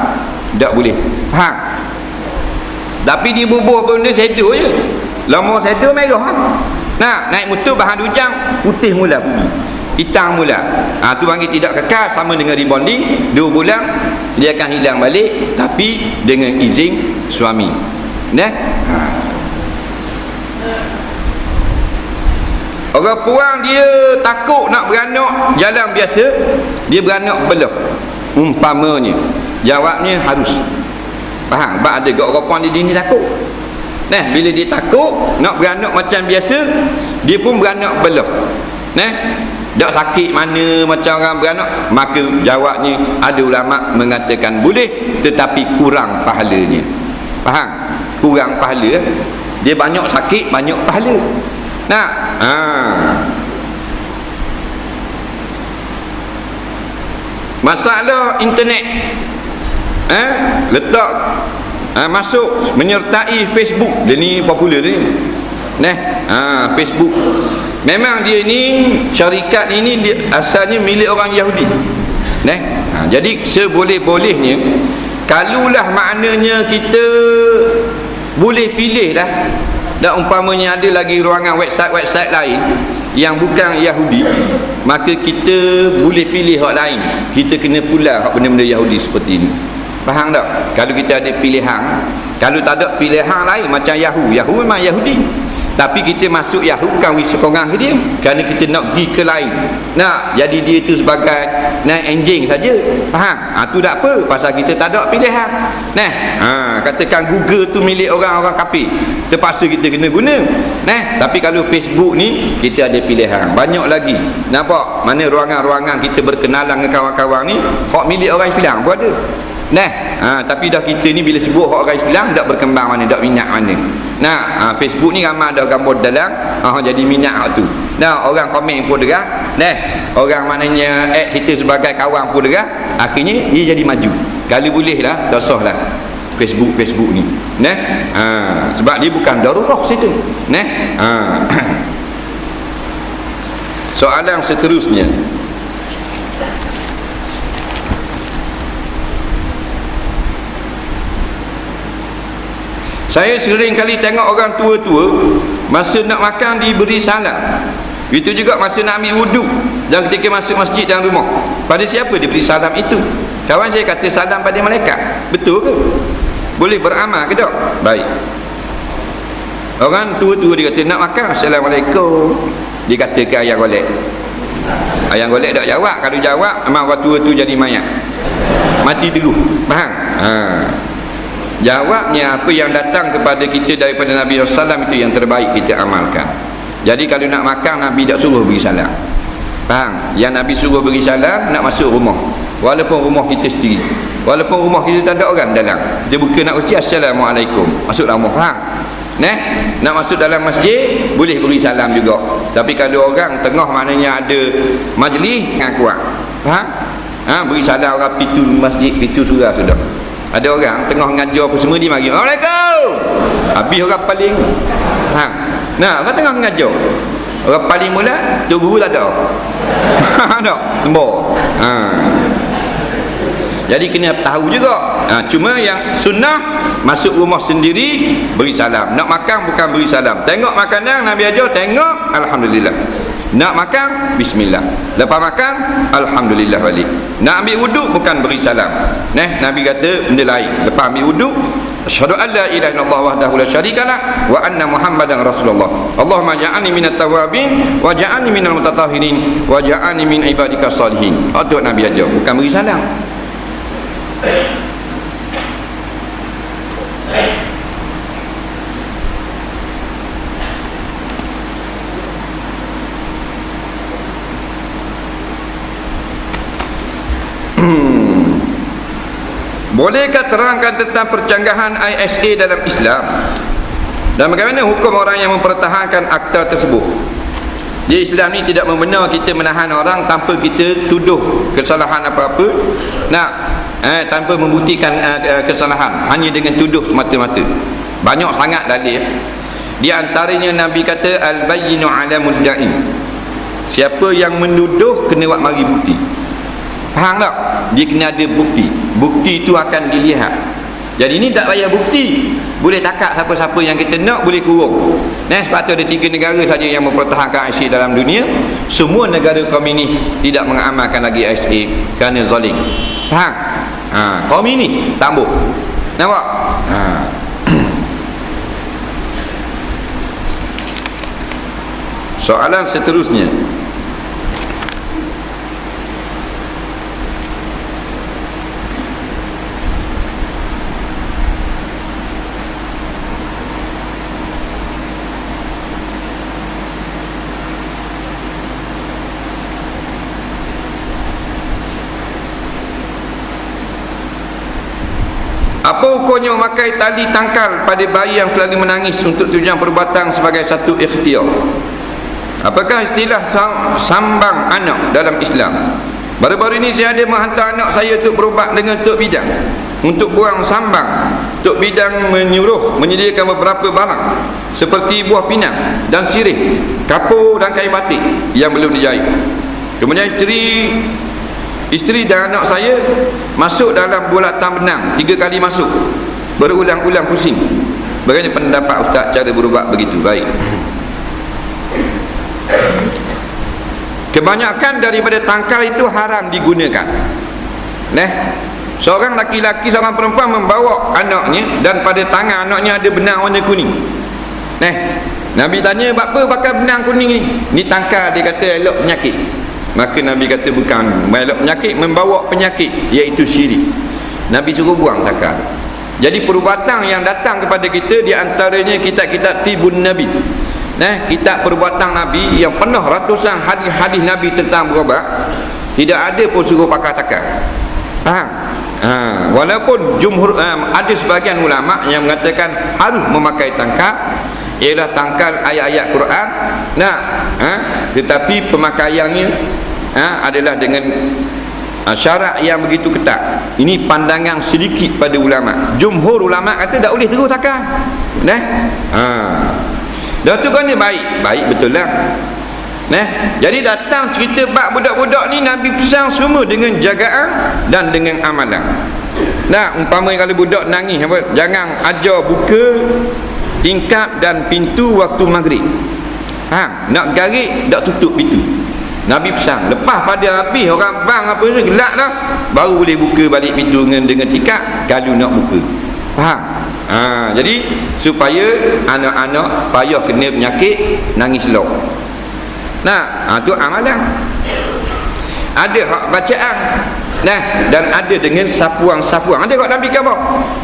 Tak boleh. Faham? Tapi dia bubur benda shadow je. Lama shadow merah. Naik motor bahan hujang, putih mula pergi, hitam mula. Tu panggil tidak kekal, sama dengan rebonding. 2 bulan dia akan hilang balik, tapi dengan izin suami. Orang puang dia takut nak beranak jalan biasa, dia beranak belah. Umpamanya, jawabnya harus. Faham? Sebab ada orang puang dia ni takut. Bila dia takut nak beranak macam biasa, dia pun beranak belah. Tak sakit mana macam orang beranak, maka jawabnya ada ulama mengatakan boleh, tetapi kurang pahalanya. Faham? Kurang pahala. Dia banyak sakit, banyak pahala. Masalah internet, letak masuk menyertai Facebook, dia ni popular ni. Facebook memang dia ni, syarikat ini dia asalnya milik orang Yahudi. Jadi seboleh-bolehnya, kalulah maknanya kita boleh pilih lah. Dan umpamanya ada lagi ruangan website lain yang bukan Yahudi, maka kita boleh pilih hak lain. Kita kena pula hak benda-benda Yahudi seperti ini. Faham tak? Kalau kita ada pilihan, kalau tak ada pilihan lain macam Yahoo memang Yahudi, tapi kita masuk Yahoo bukan wisokongang ke dia, kerana kita nak pergi ke lain. Jadi dia tu sebagai enjing saja. Faham? Tu tak apa, pasal kita tak ada pilihan. Katakan Google tu milik orang-orang kafir, terpaksa kita kena guna. Tapi kalau Facebook ni kita ada pilihan banyak lagi. Nampak? Mana ruangan-ruangan kita berkenalan dengan kawan-kawan ni hak milik orang Islam pun ada. Tapi dah kita ni bila sebut hak orang Islam tak berkembang mana, tak minat mana. Facebook ni ramai ada gambar dalam, jadi minat hak tu. Orang komen pun derah. Orang maknanya kita sebagai kawan pun derah. Akhirnya dia jadi maju. Kalau boleh lah, tak sah lah Facebook ni. Sebab dia bukan darurah situ. Soalan seterusnya, saya sering kali tengok orang tua-tua masa nak makan diberi salam. Itu juga masa nak ambil wuduk dan ketika masuk masjid dan rumah. Pada siapa dia beri salam itu? Kawan saya kata salam pada malaikat. Betul ke? Boleh beramal ke tak? Baik. Orang tua-tua dia kata nak makan, Assalamualaikum. Dia kata ke ayam golek. Ayam golek tak jawab. Kalau jawab memang orang tua tu jadi mayat. mati terus. Faham? Jawabnya, apa yang datang kepada kita daripada Nabi SAW itu yang terbaik kita amalkan. Jadi kalau nak makan, Nabi tak suruh beri salam. Faham? Yang Nabi suruh beri salam nak masuk rumah, walaupun rumah kita sendiri, walaupun rumah kita tak ada orang dalam, kita buka nak ucap Assalamualaikum, masuk dalam rumah. Faham? Nak masuk dalam masjid boleh beri salam juga. Tapi kalau orang tengah maknanya ada majlis, dengan kuat. Faham? Beri salam orang pintu masjid, pintu surau sudah. Ada orang tengah mengajar apa semua, dia mari Assalamualaikum, habis orang paling. Faham? Nah, orang tengah mengajar, orang paling mula tu guru tak ada. Tak tembok. Jadi kena tahu juga. Cuma yang sunnah, masuk rumah sendiri beri salam. Nak makan bukan beri salam. Tengok makanan Nabi ajar, tengok alhamdulillah. Nak makan bismillah. Lepas makan alhamdulillah balik. Nak ambil wuduk bukan beri salam. Nabi kata benda lain. Lepas ambil wuduk, asyhadu an la ilaha illallah wahdahu la syarikalah wa anna muhammadan rasulullah. Allahumma ja'alni minat tawabin wa ja'alni minal mutatahhirin wa ja'alni min ibadikas salihin. Itu Nabi ajar, bukan beri salam. Bolehkah terangkan tentang percanggahan ISA dalam Islam dan bagaimana hukum orang yang mempertahankan akta tersebut? Di Islam ni tidak membenar kita menahan orang tanpa kita tuduh kesalahan apa-apa, tanpa membuktikan kesalahan, hanya dengan tuduh semata-mata. Banyak sangat dalil. Di antaranya Nabi kata al-bayyinu 'ala mudda'i. Siapa yang menuduh kena buat mari bukti. Faham tak? Dia kena ada bukti. Bukti itu akan dilihat. Jadi ini tak payah bukti, boleh takak siapa-siapa yang kita nak, boleh kurung. Sebab tu ada 3 negara saja yang mempertahankan ISA dalam dunia. Semua negara komunis tidak mengamalkan lagi ISA kerana zalim. Faham? Komunis tambah. Nampak? Soalan seterusnya, apa hukumnya memakai tali tangkal pada bayi yang selalu menangis untuk tujuan perubatan sebagai satu ikhtiar? Apakah istilah sambang anak dalam Islam? Baru-baru ini saya ada menghantar anak saya untuk berubat dengan Tok Bidang untuk buang sambang. Tok Bidang menyediakan beberapa barang seperti buah pinang dan sirih, kapur dan kain batik yang belum dijahit. Kemudian isteri dan anak saya masuk dalam bulatan benang 3 kali masuk, berulang-ulang pusing. Bagaimana pendapat Ustaz cara berubat begitu? Baik. Kebanyakan daripada tangkal itu haram digunakan. Seorang laki-laki, seorang perempuan membawa anaknya dan pada tangan anaknya ada benang warna kuning. Nabi tanya, apa pakai benang kuning ni? Ni tangkal, dia kata elok penyakit. Maka Nabi kata bukan elok penyakit, membawa penyakit, iaitu syirik. Nabi suruh buang tangkal. Jadi perubatan yang datang kepada kita, di antaranya kitab-kitab Tibun Nabi, kitab perubatan Nabi yang penuh ratusan hadis-hadis Nabi tentang berubat. Tidak ada pun suruh pakai tangkal. Faham? Walaupun jumhur ada sebagian ulama yang mengatakan harus memakai tangkal, ialah tangkal ayat-ayat Quran. Tetapi pemakaiannya adalah dengan syarat yang begitu ketat. Ini pandangan sedikit pada ulama. Jumhur ulama kata tak boleh terus tangkal. Dah tu kan ni baik betul lah. Jadi datang cerita bab budak-budak ni, Nabi pesan semua dengan jagaan dan dengan amalan. Umpama kalau budak nangis jangan ajar buka tingkap dan pintu waktu maghrib. Nak garik tak tutup pintu. Nabi pesan, lepas pada habis orang bang apa semua gelap dah, baru boleh buka balik pintu dengan tingkap kalau nak buka. Faham? Jadi supaya anak-anak payah kena penyakit nangis lock. Tu amalan. Ada hak bacaan. Nah, dan ada dengan sapuang-sapuang. Ada kat Nabi kata,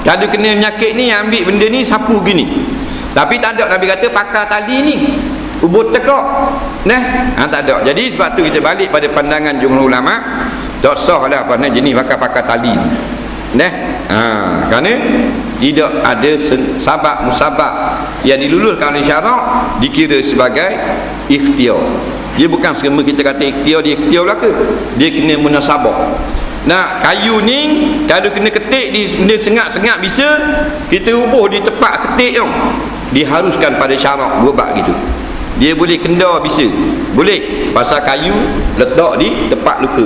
kalau kena penyakit ni, ambil benda ni, sapu gini. Tapi tak ada, Nabi kata pakai tali ni, ubur tekak. Nah, tak ada. Jadi sebab tu kita balik pada pandangan jumhur ulama, tak sah lah pada jenis pakai tali. Nah, kerana tidak ada sabab musabab yang diluluskan oleh syarak, dikira sebagai ikhtiar. Dia bukan semua kita kata ikhtiar, dia ikhtiar lah ke? Dia kena munasabah. Nah, kayu ni kalau kena ketik di benda sengat-sengat bisa, kita ubuh di tempat ketik tu. Diharuskan pada syarak berubat gitu. Dia boleh kendar bisa. Boleh. Pasal kayu letak di tempat luka,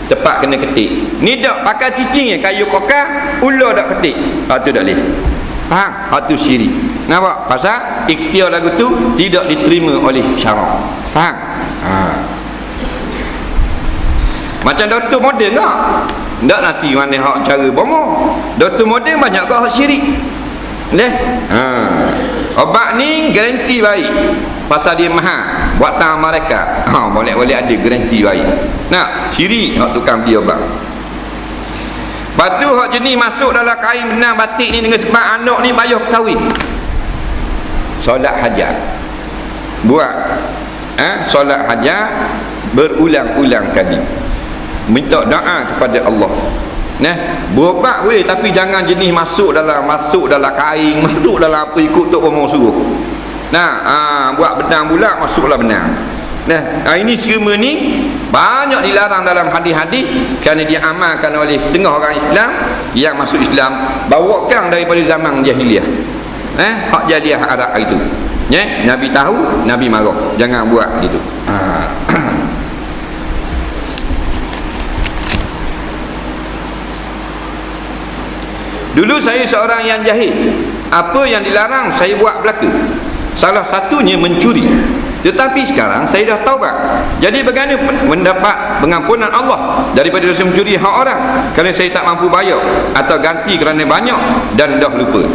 tempat kena ketik. Ni tak pakai cicing je, kayu kokar, ular tak ketik. Hak tu tak boleh. Faham? Hak tu syirik. Nampak? Pasal ikhtiar lagu tu tidak diterima oleh syarak. Faham? Macam doktor moden tak? Tak nanti mana hak cara bomo. Doktor moden banyak ke hak syirik. Obat ni garanti baik pasal dia mahal, buatan mereka. Boleh-boleh ada garanti baik. Nah, syirik hak tukang beli obat. Batu hak jenis masuk dalam kain benang batik ni dengan sebab anak ni bayar kahwin. Solat hajat. Buat solat hajat berulang-ulang kali. Minta doa kepada Allah. Nah, berubat boleh tapi jangan jenis masuk dalam kain, masuk dalam apa ikut tok bomo suruh. Nah, buat benang pula masuklah benang. Nah, ini semua ni banyak dilarang dalam hadis-hadis kerana diamalkan oleh setengah orang Islam yang masuk Islam bawakan daripada zaman jahiliah. Hak jahiliah Arab itu. Nabi tahu, Nabi marah. Jangan buat gitu. Dulu saya seorang yang jahil. Apa yang dilarang saya buat belaka. Salah satunya mencuri. Tetapi sekarang saya dah taubat. Jadi bagaimana mendapat pengampunan Allah daripada dosa mencuri hak orang kerana saya tak mampu bayar atau ganti kerana banyak dan dah lupa.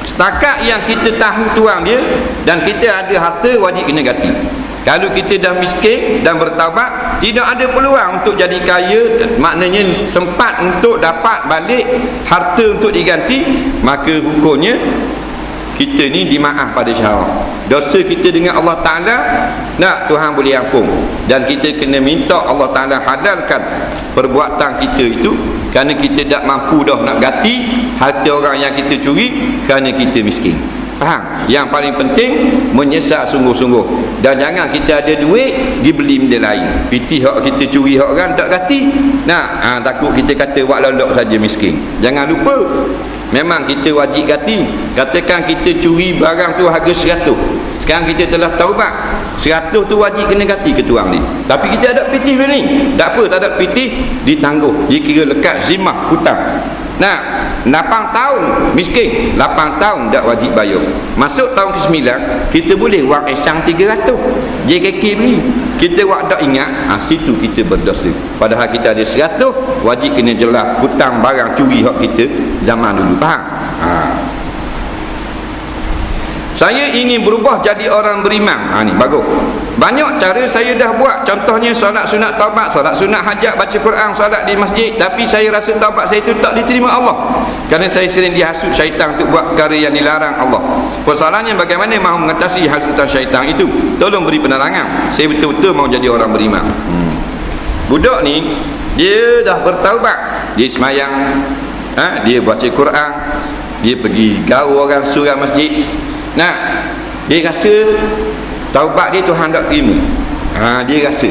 Setakat yang kita tahu tuang dia dan kita ada harta, wajib kena ganti. Kalau kita dah miskin dan bertaubat, tidak ada peluang untuk jadi kaya, maknanya sempat untuk dapat balik harta untuk diganti, maka hukumnya kita ni dimaaf pada syarak. Dosa kita dengan Allah Ta'ala, nak Tuhan boleh ampun. Dan kita kena minta Allah Ta'ala halalkan perbuatan kita itu, kerana kita tak mampu dah nak ganti harta orang yang kita curi kerana kita miskin. Faham? Yang paling penting menyesal sungguh-sungguh. Dan jangan kita ada duit dibeli benda lain. Piti hak kita curi hak orang tak ganti. Nah, takut kita kata buat lolok saja miskin. Jangan lupa, memang kita wajib ganti. Katakan kita curi barang tu harga 100. Sekarang kita telah taubat, 100 tu wajib kena ganti ke tuang ni. Tapi kita ada pitih ni. Tak apa, tak ada pitih, ditangguh. Dia kira lekat zimah hutang. Nah, 8 tahun miskin, 8 tahun tak wajib bayar. Masuk tahun ke-9, kita boleh wang esang 300. JKK beri. Kita wak tak ingat, situ kita berdosa. Padahal kita ada 100, wajib kena jelas hutang barang curi hak kita zaman dulu. Faham? Saya ingin berubah jadi orang beriman. Ni bagus. Banyak cara saya dah buat. Contohnya solat sunat taubat, solat sunat hajat, baca Quran, solat di masjid. Tapi saya rasa taubat saya itu tak diterima Allah, kerana saya sering dihasut syaitan untuk buat perkara yang dilarang Allah. Persoalannya bagaimana mahu mengatasi hasutan syaitan itu? Tolong beri penerangan. Saya betul-betul mahu jadi orang beriman. Budak ni, dia dah bertaubat. Dia semayang, dia baca Quran, dia pergi gaul orang surau masjid. Nah, dia rasa taubat dia Tuhan tak terima. Dia rasa.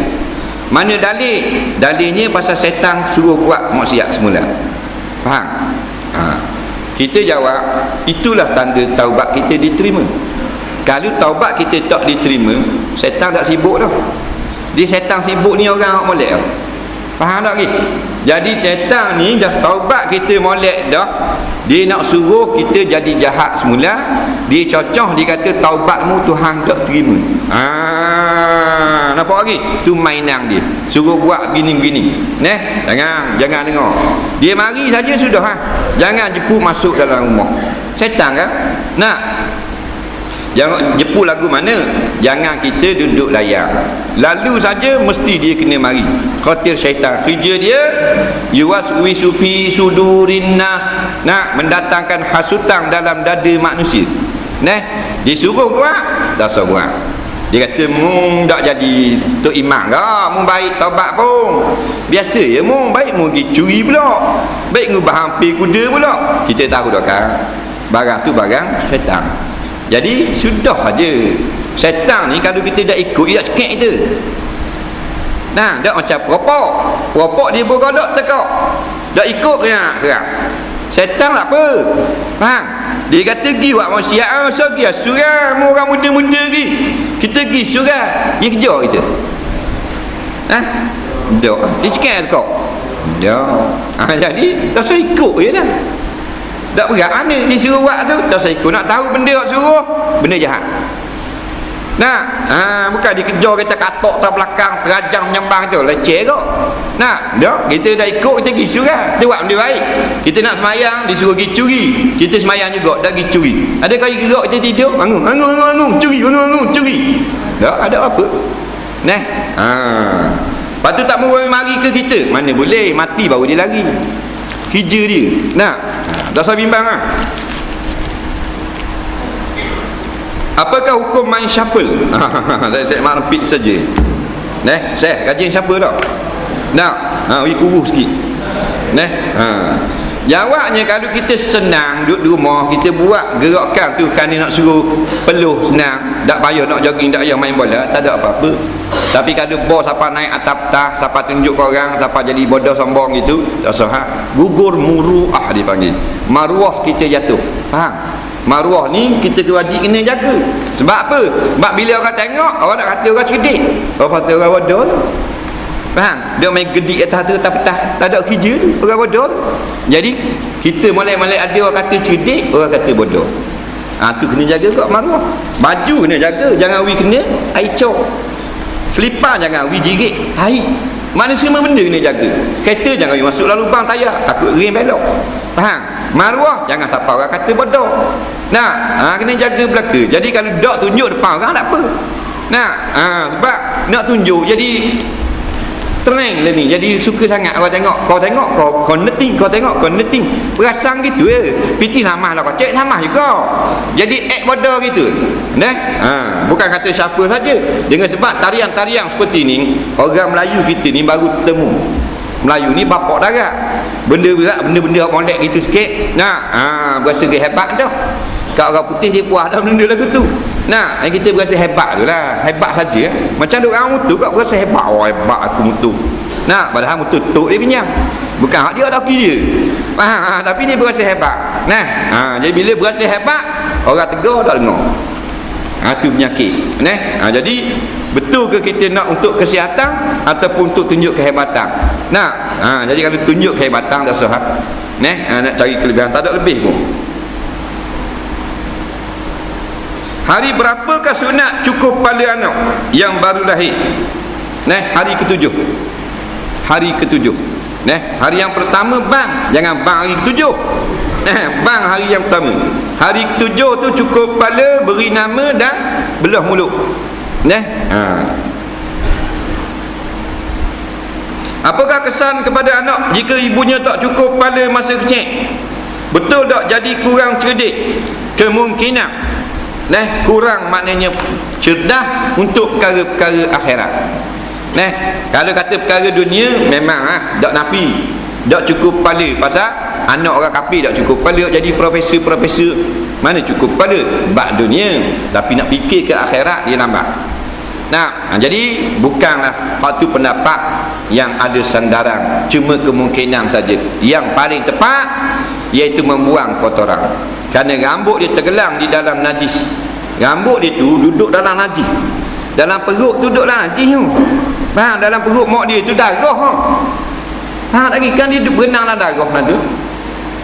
Mana dalil? Dalilnya pasal setan suruh buat maksiat semula. Faham? Kita jawab, itulah tanda taubat kita diterima. Kalau taubat kita tak diterima, setan tak sibuk dah. Dia setan sibuk ni orang molek dah. Faham tak lagi? Jadi setan ni dah taubat kita molek dah. Dia nak suruh kita jadi jahat semula. Dia cocoh, dia kata taubatmu Tuhan tak terima. Nampak lagi? Tu mainan dia. Suruh buat gini-gini. Jangan dengar. Dia mari saja sudah. Jangan jemput masuk dalam rumah. Setan kan? Jangan jepu lagu mana, jangan kita duduk layar. Lalu saja mesti dia kena mari. Khatir syaitan, kerja dia yuwaswisu fi sudurin nas, nak mendatangkan hasutan dalam dada manusia. Disuruh buat, tak suruh buat. Dia kata mung tak jadi tok imam ke, mung baik taubat pun. Biasa ya mung baik mung pergi curi pula. Baik ngubah hampir kuda pula. Kita tahu dah kan, barang tu barang syaitan. Jadi sudah saja. Syaitan ni kalau kita dah ikut, dia tak cekik kita. Nah, tak macam peropok dia bergodok tekak. Dah ikut gerak. Syaitan tak apa. Faham? Dia kata pergi buat maksiat, so pergi surah, orang muda-muda pergi. Kita pergi surah, dia kejar kita. Tak. Dia cekik tekak. Jadi tak usah ikut je lah. Tak berat mana dia suruh buat tu, tak usah ikut. Nak tahu benda yang suruh, benda jahat. Bukan dikejar kita katok tak belakang terajang menyembang tu leceh kok. Kita dah ikut, kita pergi surah, kita buat benda baik. Kita nak semayang, disuruh pergi curi, kita semayang juga, dah pergi curi. Ada kali gerak kita tidur, bangun curi, curi. Tak ada apa. Lepas tu tak mau mari ke kita, mana boleh, mati baru dia lari. Kerja dia. Tak usah bimbang lah. Apakah hukum main shuffle? Saya nak repeat saja. Saya kajian siapa tak? Pergi kurus sikit. Jawabnya, kalau kita senang duduk di rumah, kita buat gerakan tu kerana nak suruh peluh senang, tak payah nak jogging, tak payah main bola, tak ada apa-apa. Tapi kalau bos siapa naik atas petah, siapa tunjuk ke orang, siapa jadi bodoh sombong gitu, tak sah. Gugur muruah dipanggil. Maruah kita jatuh. Faham? Maruah ni kita wajib kena jaga. Sebab apa? Sebab bila orang tengok, orang nak kata orang cerdik, orang kata orang bodoh. Faham? Dia main gedik atas tu, atas petah, tak ada kerja tu, orang bodoh. Jadi kita mulai-mulai ada orang kata cerdik, orang kata bodoh. Tu kena jaga kat maruah. Baju kena jaga, jangan wi kena air cok. Selipar jangan wi jirit air. Mana semua benda kena jaga. Kereta jangan wi masuk dalam lubang tayar, takut rem belok. Faham? Maruah jangan siapa orang kata bodoh. Kena jaga belaka. Jadi kalau dok tunjuk depan orang tak apa. Sebab nak tunjuk jadi trend lah ni, jadi suka sangat orang tengok. Kau neting, kau tengok kau neting, perasan gitu ya. PT sama lah, kau cek sama juga. Jadi act bodoh gitu. Bukan kata siapa saja. Dengan sebab tarian-tarian seperti ni, orang Melayu kita ni baru temu. Melayu ni bapak darat. Benda berat, benda-benda molek gitu sikit. Berasa hebat dah. Kat orang putih dia puas dah benda lagu tu. Yang kita berasa hebat tu lah. Hebat saja. Macam orang mutu kat berasa hebat. Hebat aku mutu. Padahal mutu tok dia pinjam. Bukan hak dia tak dia. Faham? Tapi dia berasa hebat. Jadi bila berasa hebat, orang tegar tak dengar. Itu penyakit. Jadi betul ke kita nak untuk kesihatan ataupun untuk tunjuk kehebatan? Jadi kalau tunjuk kehebatan tak sah. Nak cari kelebihan, tak ada lebih pun. Hari berapakah sunat cukup pada anak yang baru lahir? Hari ke-7. Hari ke-7. Hari yang pertama bang, jangan bang hari ke-7. Bang hari yang pertama. Hari ke-7 tu cukup kepala, beri nama dan belah mulut. Apakah kesan kepada anak jika ibunya tak cukup kepala masa kecil? Betul tak jadi kurang cerdik? Kemungkinan. Kurang maknanya cerdas untuk perkara-perkara akhirat. Kalau kata perkara dunia, memang tak nafi, tak cukup kepala. Pasal anak orang kafir tak cukup kepala, jadi profesor-profesor mana cukup kepala bab dunia, tapi nak fikir ke akhirat dia lambat. Jadi bukanlah waktu pendapat yang ada sandaran, cuma kemungkinan saja. Yang paling tepat iaitu membuang kotoran. Kerana rambut dia tergelang di dalam najis. Rambut dia tu duduk dalam najis. Dalam perut tu duduk dalam najis tu. Faham? Dalam perut mak dia tu darah. Faham lagi? Kan dia berenang dalam darah tu.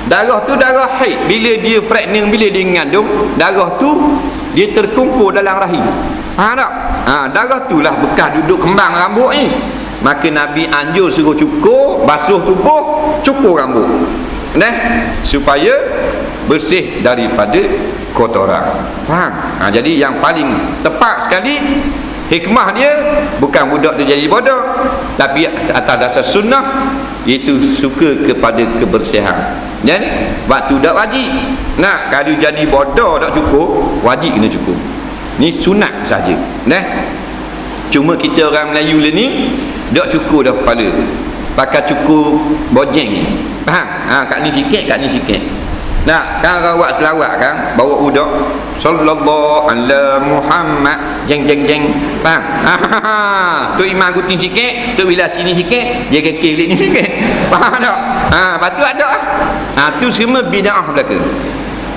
Darah tu darah haid. Bila dia pregnant, bila dia mengandung, darah tu dia terkumpul dalam rahim. Faham tak? Darah tu lah bekas duduk kembang rambut ni. Maka Nabi anjur suruh cukur, basuh tubuh, cukur rambut. Supaya bersih daripada kotoran. Faham? Jadi yang paling tepat sekali hikmah dia bukan budak tu jadi bodoh, tapi atas dasar sunnah, iaitu suka kepada kebersihan. Dan waktu dak wajib. Nah, kalau jadi bodoh tak cukup, wajib kena cukup. Ni sunat saja. Cuma kita orang Melayu ni dak cukup dah kepala. Pakai cukup bojeng. Faham? Kat ni sikit, kat ni sikit. Nah, kan orang buat selawat kan, bawa budak sallallahu ala Muhammad, jeng jeng jeng. Faham? Tu imam guting sikit, tu bila sini sikit, dia kekil ni sikit. Faham tak? Lepas tu ada tu semua bid'ah belaka.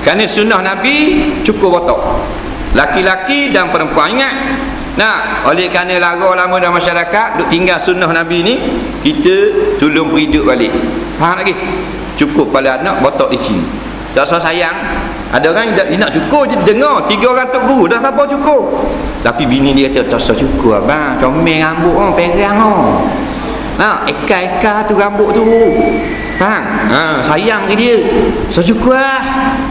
Kerana sunnah Nabi cukup botak. Laki-laki dan perempuan, ingat. Nah, oleh kerana lara lama dalam masyarakat duk tinggal sunnah Nabi ni, kita tolong hidup balik. Faham lagi? Cukup pada anak botak licin. Tak usah sayang. Ada orang dia nak cukur je, dengar 3 orang tok guru dah apa cukur. Tapi bini dia kata tak usah cukur abang, comel rambut perang eka-eka tu rambut tu. Faham? Sayang ke dia. So cukur lah.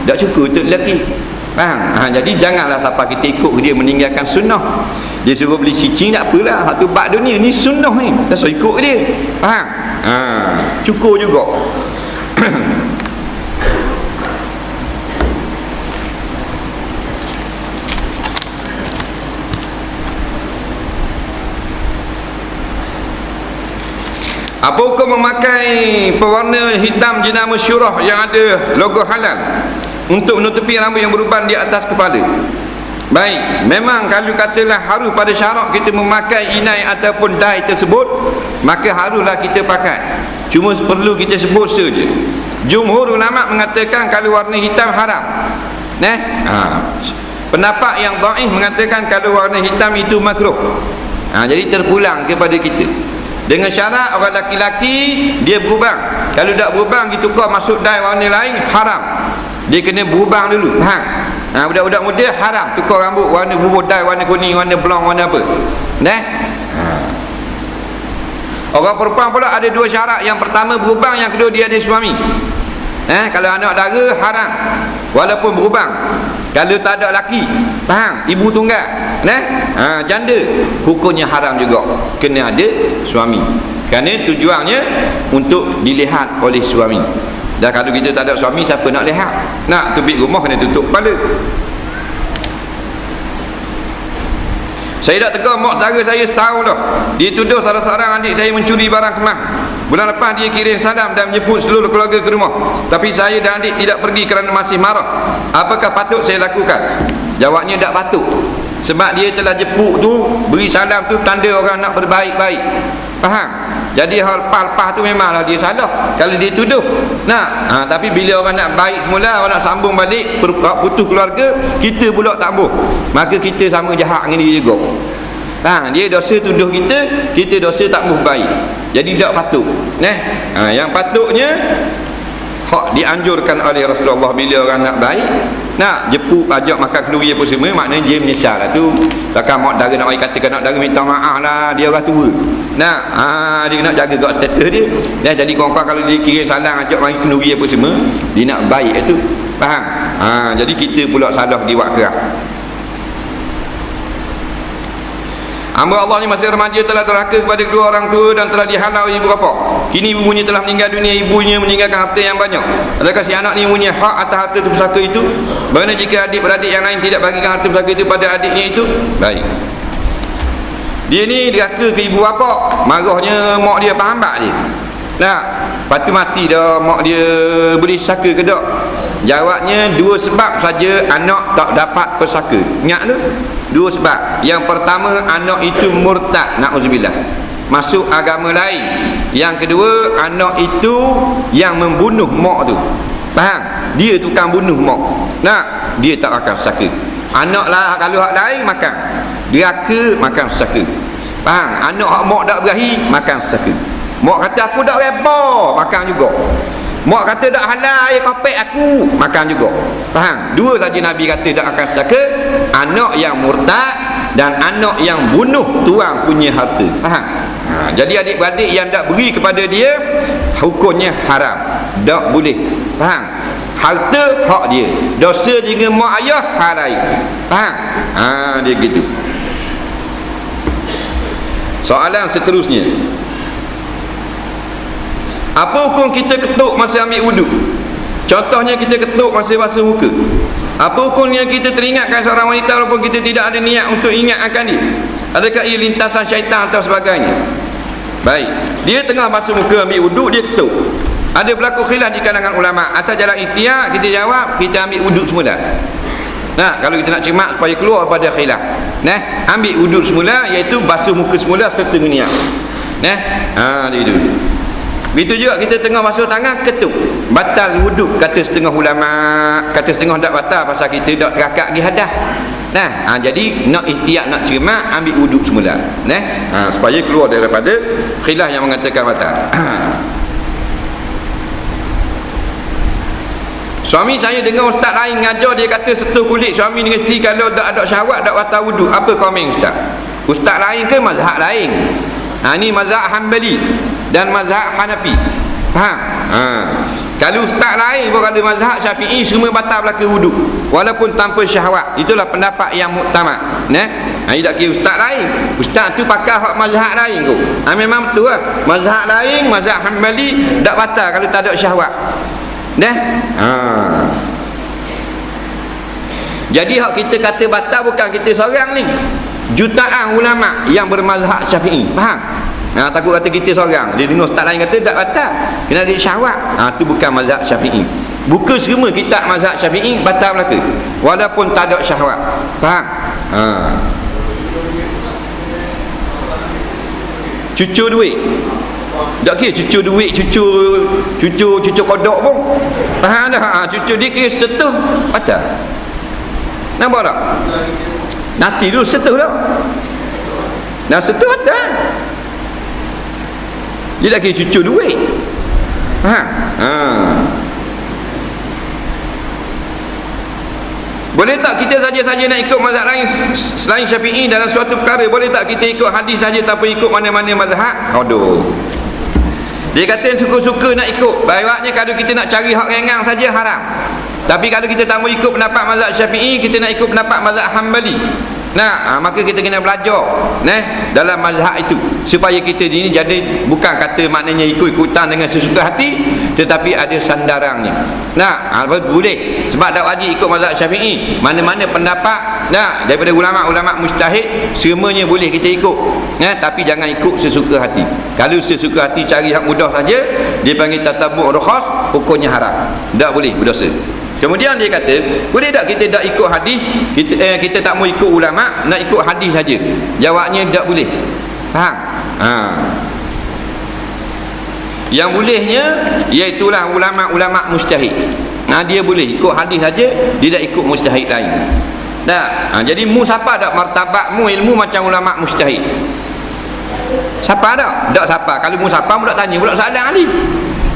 Tak cukur tu lelaki. Faham? Jadi janganlah siapa kita ikut dia meninggalkan sunnah. Dia suruh beli cicing tak apalah, hak tu bab dunia ni sunnah ni. Tak usah ikut dia. Faham? Cukur juga. Apa hukum memakai pewarna hitam jenama syurah yang ada logo halal untuk menutupi rambut yang beruban di atas kepala? Baik, memang kalau katalah harus pada syarak kita memakai inai ataupun dai tersebut, maka haruslah kita pakai. Cuma perlu kita sebut saja. Jumhur ulama mengatakan kalau warna hitam haram. Pendapat yang dhaif mengatakan kalau warna hitam itu makruh. Jadi terpulang kepada kita. Dengan syarat orang laki-laki dia berubang. Kalau tak berubang gitu kau masuk dai warna lain haram. Dia kena berubang dulu. Faham? Budak-budak muda haram tukar rambut warna berubah dai warna kuning, warna blond, warna apa. Orang perempuan pula ada 2 syarat. Yang pertama berubang, yang kedua dia ada suami. Kalau anak dara haram walaupun berubang. Kalau tak ada laki, faham? Ibu tunggal, janda, hukumnya haram juga, kena ada suami. Kerana tujuannya untuk dilihat oleh suami. Dan kalau kita tak ada suami, siapa nak lihat? Nak tubik rumah kena tutup kepala. Saya dah tegur mak saudara saya setahun dah. Dia tuduh salah seorang adik saya mencuri barang kemas. Bulan lepas dia kirim salam dan menjemput seluruh keluarga ke rumah. Tapi saya dan adik tidak pergi kerana masih marah. Apakah patut saya lakukan? Jawabnya tak patut. Sebab dia telah jemput tu, beri salam tu tanda orang nak berbaik-baik. Faham? Jadi hal lepas tu memanglah dia salah kalau dia tuduh. Tapi bila orang nak baik semula, orang nak sambung balik, putus keluarga, kita pula tak sambung, maka kita sama jahat dengan dia juga. Dia dosa tuduh kita dosa tak mau baik. Jadi tak patut. Yang patutnya hak dianjurkan oleh Rasulullah bila orang nak baik, nak jemput ajak makan kenduri apa semua, maknanya dia menyesal lah tu. Takkan mak dara nak katakan nak dara minta maaf lah, dia orang tua. Dia nak jaga kat status dia. Jadi kawan-kawan kalau dia kirim salam ajak makan kenduri apa semua, dia nak baik itu. Faham? Jadi kita pula salah di waktu kerah. Hamba Allah ni masih remaja telah derhaka kepada kedua orang tua dan telah dihalau ibu bapa. Kini ibunya telah meninggal dunia, ibunya meninggalkan harta yang banyak. Adakah si anak ni punya hak atas harta pusaka itu? Bagaimana jika adik-beradik yang lain tidak bagikan harta pusaka itu pada adiknya itu? Baik. Dia ni derhaka ke ibu bapa, marahnya mak dia pahambak dia. Patu mati dah mak dia beri pusaka ke tak? Jawabnya 2 sebab saja anak tak dapat pusaka. Ingat tu? 2 sebab. Yang pertama, anak itu murtad, na'udzubillah, masuk agama lain. Yang kedua, anak itu yang membunuh mak tu. Faham? Dia tukang bunuh mak. Dia tak akan pusaka. Anak lah kalau hak lain makan. Derhaka makan pusaka. Faham? Anak hak mak tak berahi makan pusaka. Mak kata aku tak reba, makan juga. Mak kata tak halal, ya kopek aku, makan juga. Faham? 2 saja Nabi kata tak akan saka. Anak yang murtad dan anak yang bunuh tuang punya harta. Faham? Jadi adik-beradik yang tak beri kepada dia, hukumnya haram, tak boleh. Faham? Harta hak dia, dosa dengan mak ayah hak lain. Faham? Dia gitu. Soalan seterusnya, apa hukum kita ketuk masa ambil wuduk? Contohnya kita ketuk masa basuh muka. Apa hukumnya kita teringatkan seorang wanita walaupun kita tidak ada niat untuk ingatkan dia? Adakah ia lintasan syaitan atau sebagainya? Baik, dia tengah basuh muka ambil wuduk, dia ketuk. Ada berlaku khilaf di kalangan ulama. Atas jalan ikhtiar, kita jawab, kita ambil wuduk semula. Nah, kalau kita nak cermat supaya keluar pada khilaf, ambil wuduk semula, iaitu basuh muka semula serta niat. Dia itu. Begitu juga kita tengah basuh tangan, ketuk, batal wuduk. Kata setengah ulama, kata setengah tak batal pasal kita tak terakak pergi hadas. Jadi nak ikhtiar, nak cermat, ambil wuduk semula, supaya keluar daripada khilaf yang mengatakan batal. Suami saya dengar ustaz lain ngajar, dia kata sentuh kulit suami dengan isteri kalau tak ada syahwat tak batal wuduk. Apa komen ustaz? Ustaz lain ke mazhab lain? Ini mazhab Hanbali dan mazhab Hanafi. Faham? Kalau ustaz lain pun kata mazhab Syafi'i semua batal belaka wuduk walaupun tanpa syahwat. Itulah pendapat yang muktamad. Ini tak kira ustaz lain. Ustaz tu pakar hak mazhab lain kot. Memang betul lah. Mazhab lain, mazhab Hanbali tak batal kalau tak ada syahwat. Jadi hak kita kata batal bukan kita seorang ni, jutaan ulama yang bermazhab Syafi'i. Faham? Takut kata kita seorang, dia dengar ustaz lain kata tak batal kena ada syahwat. Tu bukan mazhab Syafi'i. Buka semua kitab mazhab Syafi'i batal belaka walaupun tak ada syahwat. Faham? Cucur duit, tak kira cucur duit, cucur kodok pun. Faham dah? Cucur dia kira setuh batal. Nampak tak? Nanti dulu setuh tak? Dah setuh batal. Dia tak kira cucur duit. Faham? Boleh tak kita saja-saja nak ikut mazhab lain selain Syafi'i dalam suatu perkara? Boleh tak kita ikut hadis saja tanpa ikut mana-mana mazhab? Aduh. Dia kata suka-suka nak ikut. Baiknya kalau kita nak cari hak rengang saja haram. Tapi kalau kita tak mau ikut pendapat mazhab Syafi'i, kita nak ikut pendapat mazhab Hanbali. Maka kita kena belajar dalam mazhab itu supaya kita ini jadi bukan kata maknanya ikut-ikutan dengan sesuka hati, tetapi ada sandarannya. Boleh sebab tak wajib ikut mazhab Syafi'i. Mana-mana pendapat daripada ulama-ulama mujtahid semuanya boleh kita ikut. Tapi jangan ikut sesuka hati. Kalau sesuka hati cari hak mudah saja, dia panggil tatabu' rukhas, hukumnya haram. Tak boleh, berdosa. Kemudian dia kata, boleh tak kita tak ikut hadis, kita tak mau ikut ulama, nak ikut hadis saja? Jawabnya tak boleh. Faham? Yang bolehnya iaitulah ulama-ulama mujtahid. Dia boleh ikut hadis saja, dia tak ikut mujtahid lain. Jadi mu siapa tak martabatmu ilmu macam ulama mujtahid? Siapa tak? Tak siapa. Kalau mu siapa mu tak tanya pula soalan ni.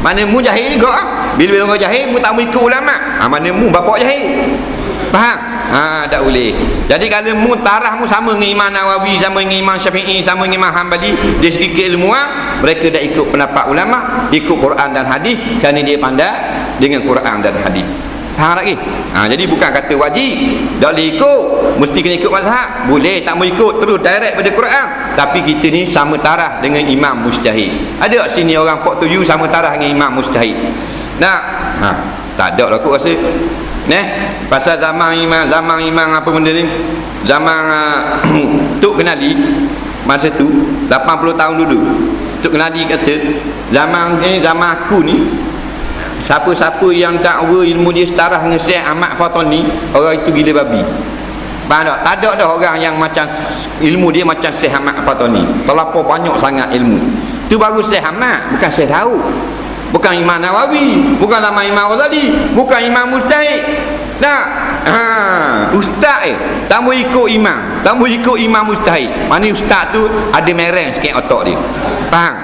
Mana mu jahil juga. Bila orang jahil mu tak mau ikut ulama. Mana mu bapak jahil. Faham? Tak boleh. Jadi kalau mu tarah mu sama dengan Imam Nawawi, sama dengan Imam Syafi'i, sama dengan Imam Hanbali, dia segi keilmuan, mereka dah ikut pendapat ulama, ikut Quran dan hadis kerana dia pandai dengan Quran dan hadis. Faham lagi? Jadi bukan kata wajib tak boleh ikut, mesti kena ikut mazhab. Boleh tak mau ikut terus direct pada Quran, tapi kita ni sama tarah dengan imam mujtahid. Ada kat sini orang Pok Tuju sama tarah dengan imam mujtahid? Tak ada lah aku rasa. Pasal zaman imam apa benda ni, zaman Tok Kenali masa tu 80 tahun dulu, Tok Kenali kata zaman aku ni, siapa-siapa yang dakwa ilmu dia setara dengan Syekh Ahmad Fatani, orang itu gila babi. Faham tak? Tak ada dah orang yang macam ilmu dia macam Syekh Ahmad Fatani. Terlampau banyak sangat ilmu. Itu baru Syekh Ahmad, bukan Syekh tahu. Bukan Imam Nawawi, bukan lama Imam Ghazali, bukan Imam Mujtahid. Ustaz tak mau ikut imam, tak mau ikut Imam Mujtahid. Mana ustaz tu ada mereng sikit otak dia. Faham?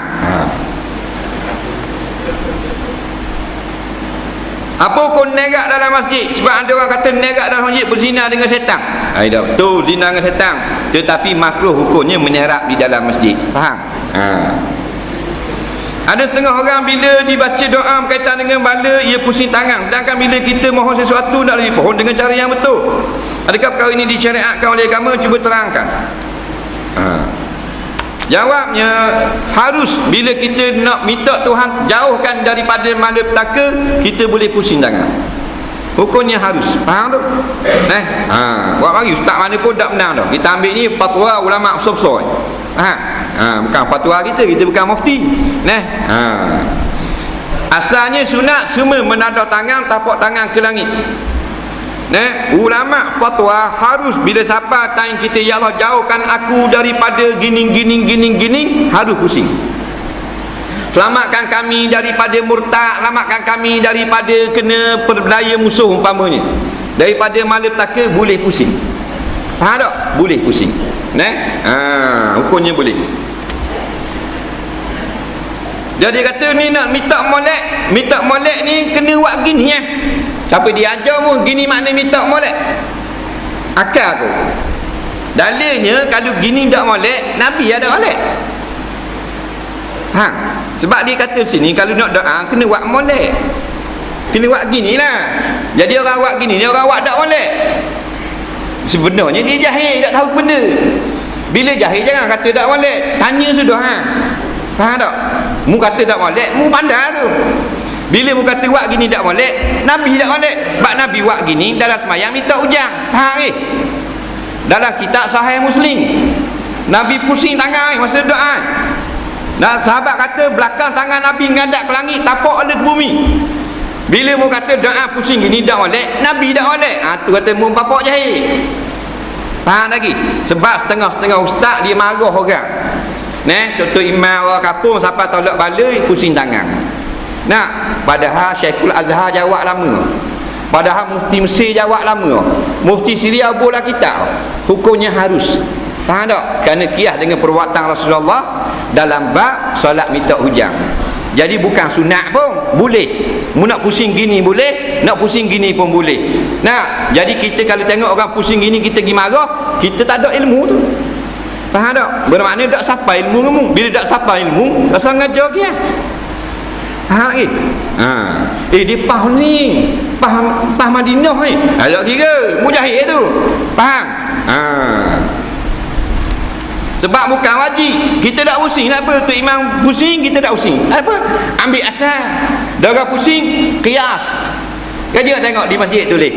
Apa hukum nerak dalam masjid? Sebab ada orang kata nerak dalam masjid berzina dengan setan. Tak betul zina dengan setan, tetapi makruh hukumnya menerak di dalam masjid. Faham? Ada setengah orang bila dibaca doa berkaitan dengan bala, ia pusing tangan. Sedangkan bila kita mohon sesuatu nak dipohon dengan cara yang betul. Adakah perkara ini disyariatkan oleh agama? Cuba terangkan. Jawabnya, harus bila kita nak minta Tuhan jauhkan daripada malapetaka, kita boleh pusing tangan. Hukumnya harus. Faham tu? Buat bagi ustaz mana pun tak benar tu. Kita ambil ni fatwa ulama besar-besar. Bukan fatwa kita bukan mufti. Asalnya sunat semua menadah tangan, tapak tangan ke langit. Ulama fatwa harus bila siapa tanya kita, ya Allah jauhkan aku daripada gini, harus pusing. Selamatkan kami daripada murtad, selamatkan kami daripada kena perdaya musuh umpamanya. Daripada malapetaka boleh pusing. Faham tak? Boleh pusing. Hukumnya boleh. Jadi kata ni nak minta molek ni kena buat gini ya. Siapa dia ajar pun gini makna minta molek. Akal aku. Dalilnya kalau gini tak molek, Nabi ada molek. Sebab dia kata sini kalau nak doa kena buat molek. Kena buat gini lah. Jadi orang buat gini, dia orang buat tak molek. Sebenarnya dia jahil, tak tahu benda. Bila jahil jangan kata tak molek. Tanya sudah. Faham tak? Mu kata tak molek, mu pandai tu. Bila mu kata buat gini tak molek, Nabi tak molek. Sebab Nabi buat gini dalam semayang minta hujang. Faham ke? Dalam kitab Sahih Muslim, Nabi pusing tangan masa doa. Dan sahabat kata belakang tangan Nabi ngadap ke langit, tapak ada ke bumi. Bila mu kata doa pusing gini tak molek, Nabi tak molek. Tu kata mu bapak jahil. Faham lagi? Sebab setengah-setengah ustaz dia marah orang. Tok imam orang kampung siapa tolak balai pusing tangan. Padahal Syekhul Azhar jawab lama. Padahal mufti Mesir jawab lama. Mufti Syria bola kita. Hukumnya harus. Faham tak? Kerana qiyas dengan perbuatan Rasulullah dalam bab solat minta hujang. Jadi bukan sunat pun boleh. Mu nak pusing gini boleh, nak pusing gini pun boleh. Jadi kita kalau tengok orang pusing gini kita pergi marah, kita tak ada ilmu tu. Faham tak? Bermakna tak sampai ilmu kamu. Bila tak sampai ilmu, rasa ngajar dia. Faham lagi? Dia faham ni. Faham Madinah ni. Tak kira mujahid tu. Faham? Sebab bukan wajib. Kita tak pusing. Kenapa? Tu imam pusing, kita tak pusing. Apa? Ambil asal. Darah pusing, qiyas. Kau tengok di masjid tulis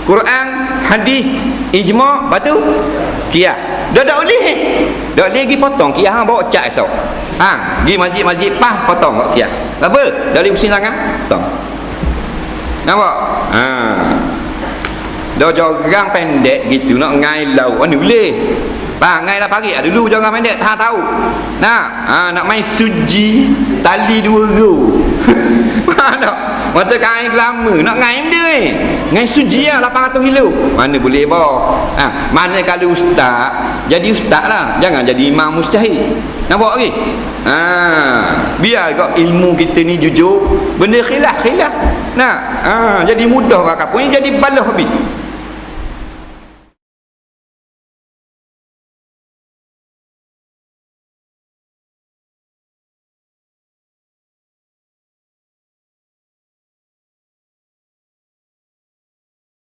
Quran, hadis, ijma', batu, qiyas. Dah tak boleh. Dah boleh pergi potong qiyas hang bawa cat esok. Pergi masjid-masjid potong kat qiyas. Apa? Dah boleh pusing tangan, potong. Nampak? Dah jorang pendek gitu nak ngai lau. Mana boleh? Ngai lah pagi. Dulu jorang pendek tak tahu. Nak main suji tali 2 row. Faham tak? Mata kain lama nak ngai benda ni. Ngai suji lah 800 kilo. Mana boleh bawa. Mana kalau ustaz, jadi ustaz lah. Jangan jadi imam mustahil. Nampak lagi? Biar kau ilmu kita ni jujur. Benda khilaf. Jadi mudah kakak pun jadi balah habis.